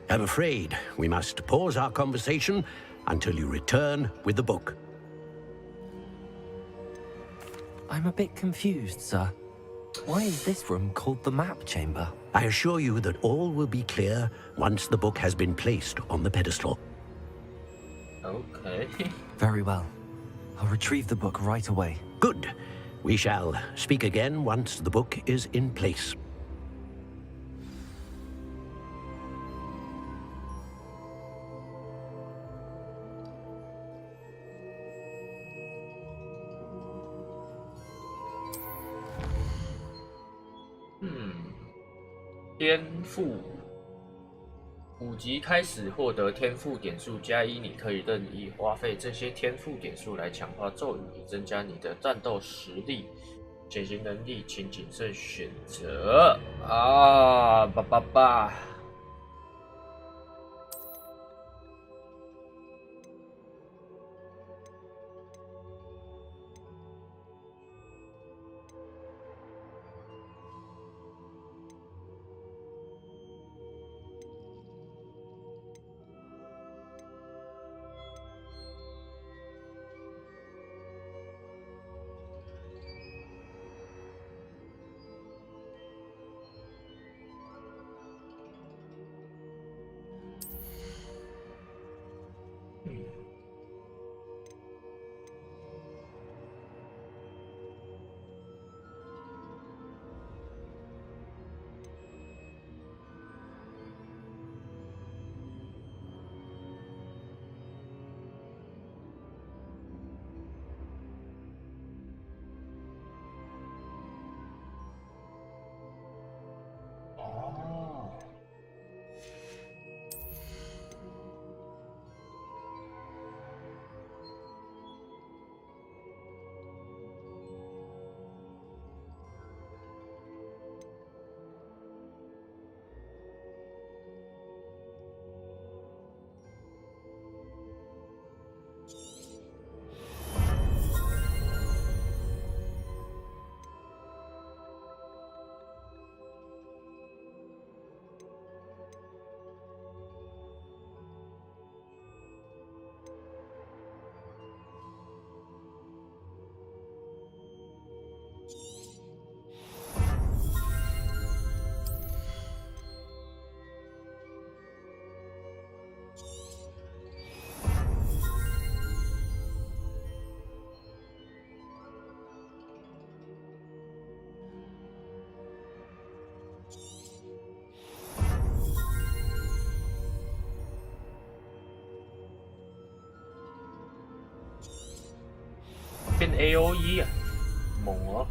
I'm afraid we must pause our conversation until you return with the book. I'm a bit confused, sir. Why is this room called the map chamber? I assure you that all will be clear once the book has been placed on the pedestal. Okay. Very well. I'll retrieve the book right away. Good. We shall speak again once the book is in place.天赋5级开始获得天赋点数+1，你可以任意花费这些天赋点数来强化咒语，以增加你的战斗实力。潜行能力请谨慎选择啊！吧。变 AOE 啊，猛哦！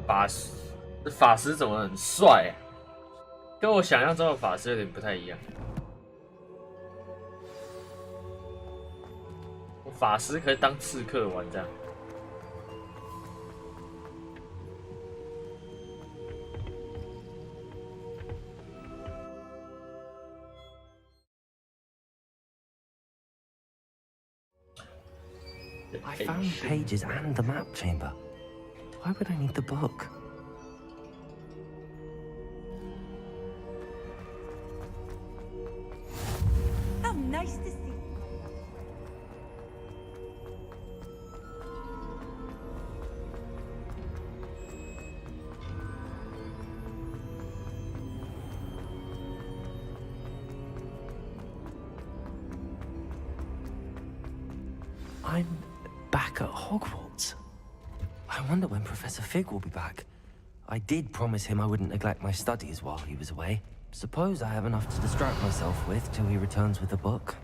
法师，这法师怎么很帅啊？跟我想象中的法师有点不太一样。法师可以当刺客玩这样。I found pages and the map chamber. Why would I need the book? How nice to see you. I'm back at Hogwarts. I wonder when Professor Fig will be back. I did promise him I wouldn't neglect my studies while he was away. Suppose I have enough to distract myself with till he returns with the book.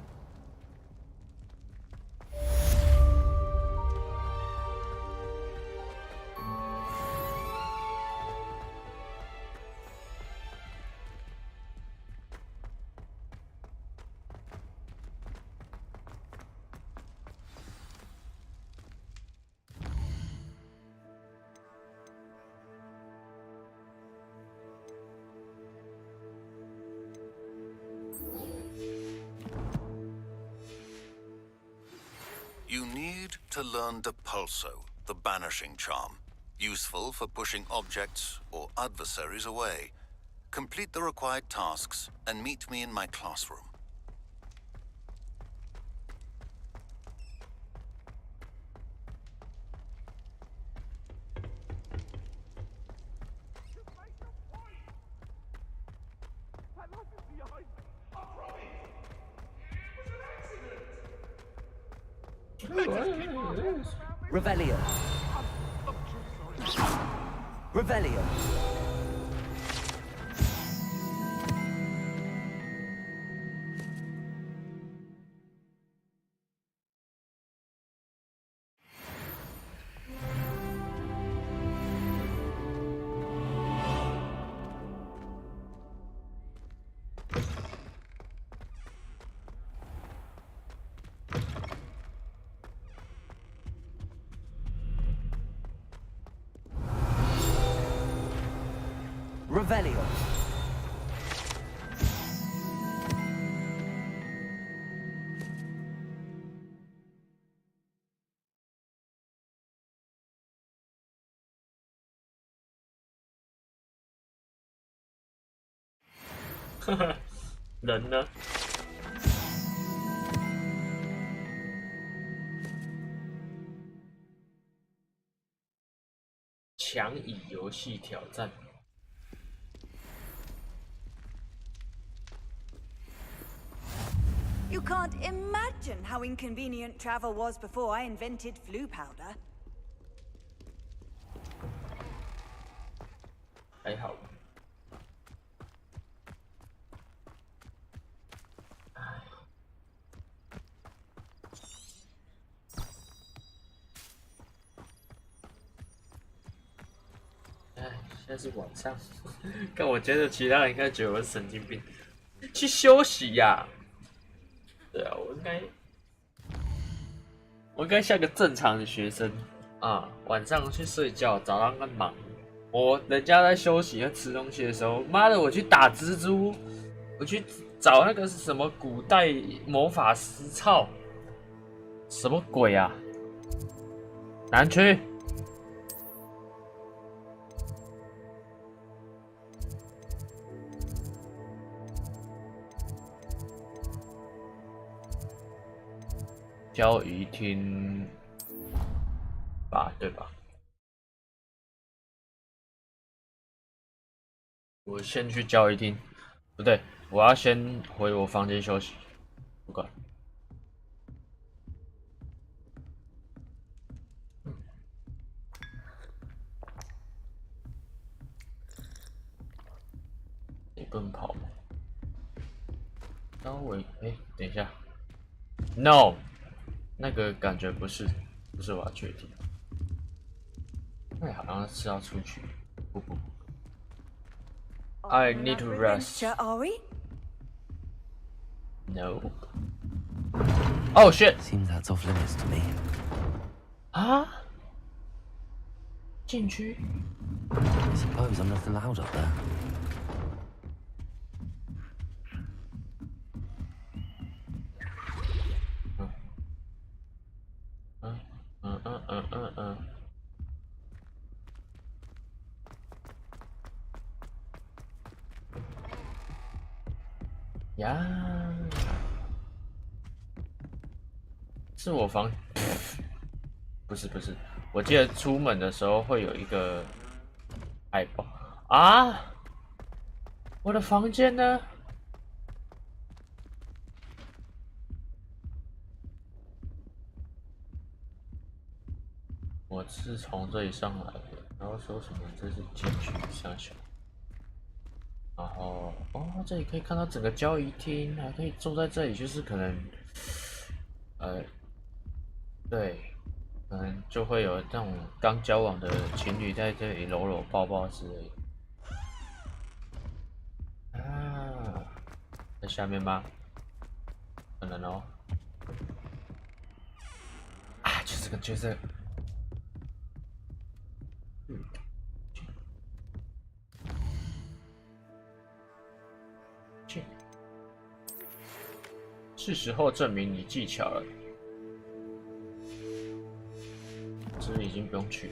You need to learn Depulso, the banishing charm. Useful for pushing objects or adversaries away. Complete the required tasks and meet me in my classroom. Revelio. Revelio. Revelio. Huh? 人呢？强乙游戏挑战。You can't imagine how inconvenient travel was before I invented flu powder. 还好。现在是晚上，但我觉得其他人应该觉得我是神经病。去休息呀、对啊，我应该像个正常的学生啊，晚上去睡觉，早上在忙。人家在休息和吃东西的时候，妈的，我去打蜘蛛，我去找那个是什么古代魔法师，操，什么鬼啊？南区。交易厅吧，对吧？我先去交易厅，不对，我要先回我房间休息。不管。你不能跑吗？稍微，等一下 ，No， 那个感觉不是我要去的地方。那好像是要出去。不。I need to rest. Are we? No. Oh shit! Seems that's off limits to me. 啊？禁区 I suppose I'm not allowed up there.呀，是我房，不是，我记得出门的时候会有一个海报啊，我的房间呢？我是从这里上来的，然后说什么这是禁区上下，然后这里可以看到整个交易厅，还可以坐在这里，就是可能，对，可能就会有这种刚交往的情侣在这里搂搂抱抱之类的。啊，在下面吗？可能哦。啊，就这个。是时候证明你技巧了。这已经不用去。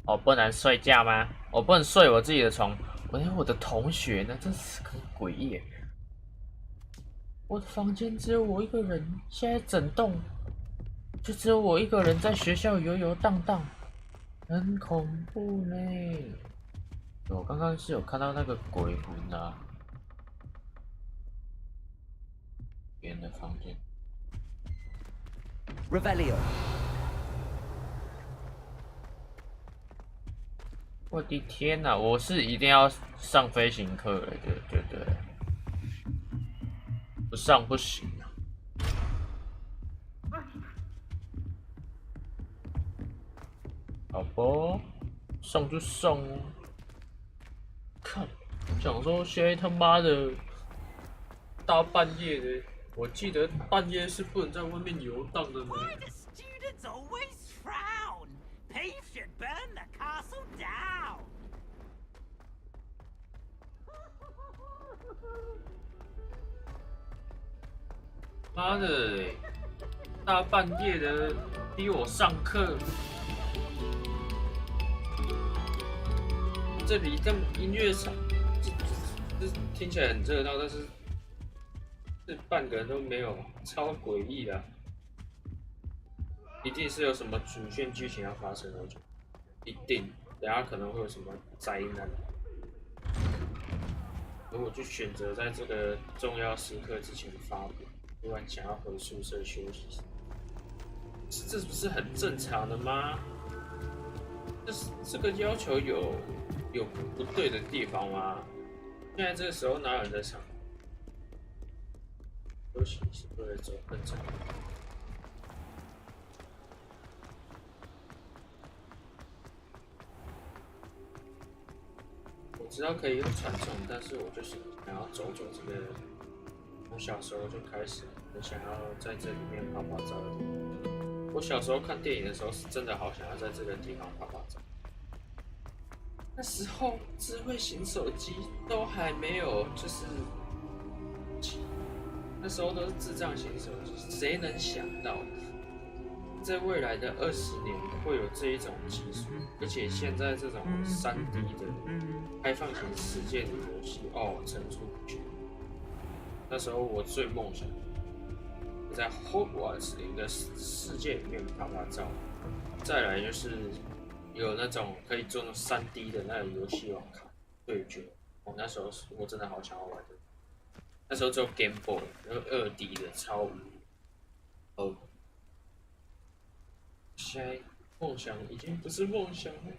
我不能睡觉吗？我不能睡我自己的床。我的同学呢？真是很诡异。我的房间只有我一个人，现在整栋就只有我一个人在学校游游荡荡，很恐怖呢。我刚刚是有看到那个鬼魂啊，别人的房间。Revelio。我的天哪！我是一定要上飞行课的，对，不上不行啊。好吧，上就上哦。看，想说现在他妈的大半夜的，我记得半夜是不能在外面游荡的呢。妈的，大半夜的逼我上课。这里这音乐场，这听起来很热闹，但是这半个人都没有，超诡异的。一定是有什么主线剧情要发生那种，一定，等下可能会有什么灾难。而我就选择在这个重要时刻之前发布，突然想要回宿舍休息，这不是很正常的吗？这个要求有不对的地方吗？现在这个时候哪有人在上？休息是为了走更长。我知道可以用传送，但是我就是想要走这个。我小时候就开始很想要在这里面拍拍照的地方。我小时候看电影的时候，是真的好想要在这个地方拍拍照。那时候智慧型手机都还没有，就是那时候都是智障型手机，谁能想到在未来的20年会有这一种技术，而且现在这种3D 的开放型世界的游戏，层出不穷。那时候我最梦想在 Hogwarts 的一个世界里面拍照，再来就是有那种可以做那种3D 的那个游戏网卡对决。那时候我真的好想要玩的。那时候只有 Game Boy， 然后2D 的超无聊。现在梦想已经不是梦想了，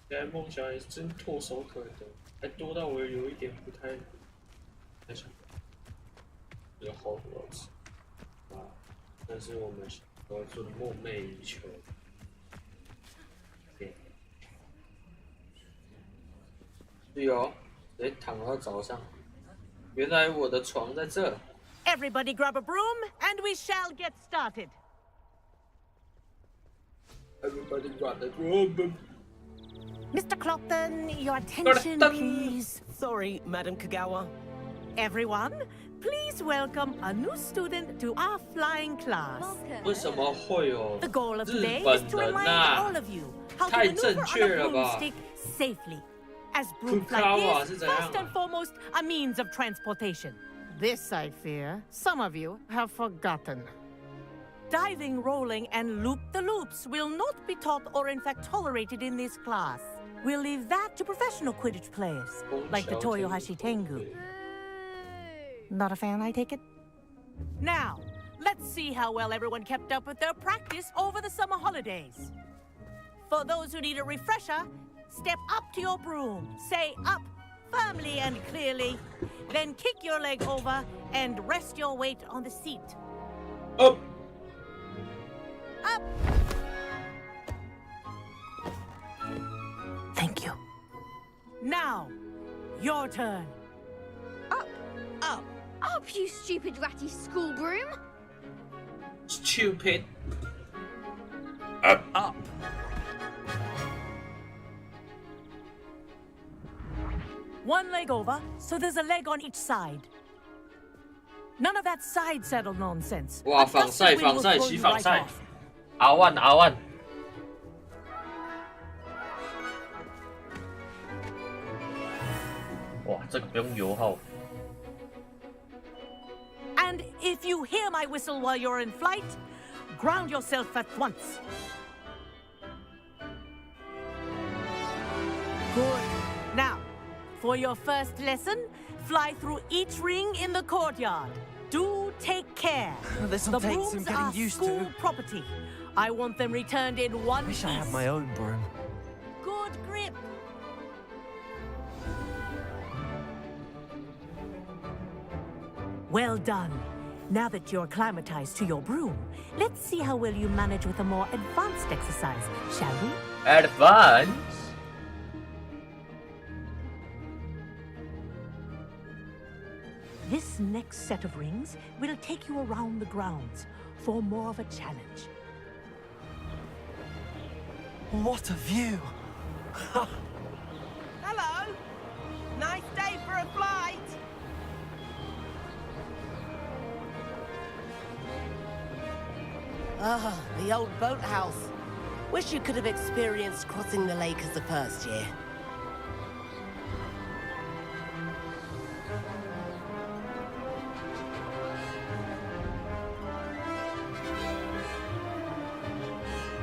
现在梦想也真唾手可得，还多到我有一点不太想。这个 Hogwarts 那是我们小时候梦寐以求。是哦，直接躺到早上。原来我的床在这。Everybody grab a broom, and we shall get started. Everybody grab a broom. Mr. Clopton, your attention, please. Sorry, Madam Kagawa. Everyone, please welcome a new student to our flying class. 为什么会有 The goal of 日 today 本 is to 人 remind 啊？ all of you how to 太 maneuver 正 on 确 a 了吧？ broomstick safely. As brooms like Kukawa this, 是怎样啊？ first and foremost, a means of transportation. This, I fear, some of you have forgotten. Diving, rolling, and loop-the-loops will not be taught or in fact tolerated in this class. We'll leave that to professional Quidditch players, like the Toyohashi Tengu. Not a fan, I take it? Now, let's see how well everyone kept up with their practice over the summer holidays. For those who need a refresher, step up to your broom, say up firmly and clearly, then kick your leg over and rest your weight on the seat. Up! Up! Thank you. Now, your turn. Up, you stupid ratty school broom. Stupid. Up. One leg over, so there's a leg on each side. None of that side saddle nonsense. 哇，防晒，防晒，洗防晒。R1。哇，这个不用油耗。And if you hear my whistle while you're in flight, ground yourself at once. Good. Now, for your first lesson, fly through each ring in the courtyard. Do take care. This'll The take some brooms getting are used school to. property. I want them returned in one Wish piece. I had my own broom. Good grip. Well done. Now that you're acclimatized to your broom, let's see how well you manage with a more advanced exercise, shall we? Advance? This next set of rings will take you around the grounds for more of a challenge. What a view! Hello. Nice day for a flight. Ah, the old boathouse. Wish you could have experienced crossing the lake as a first year.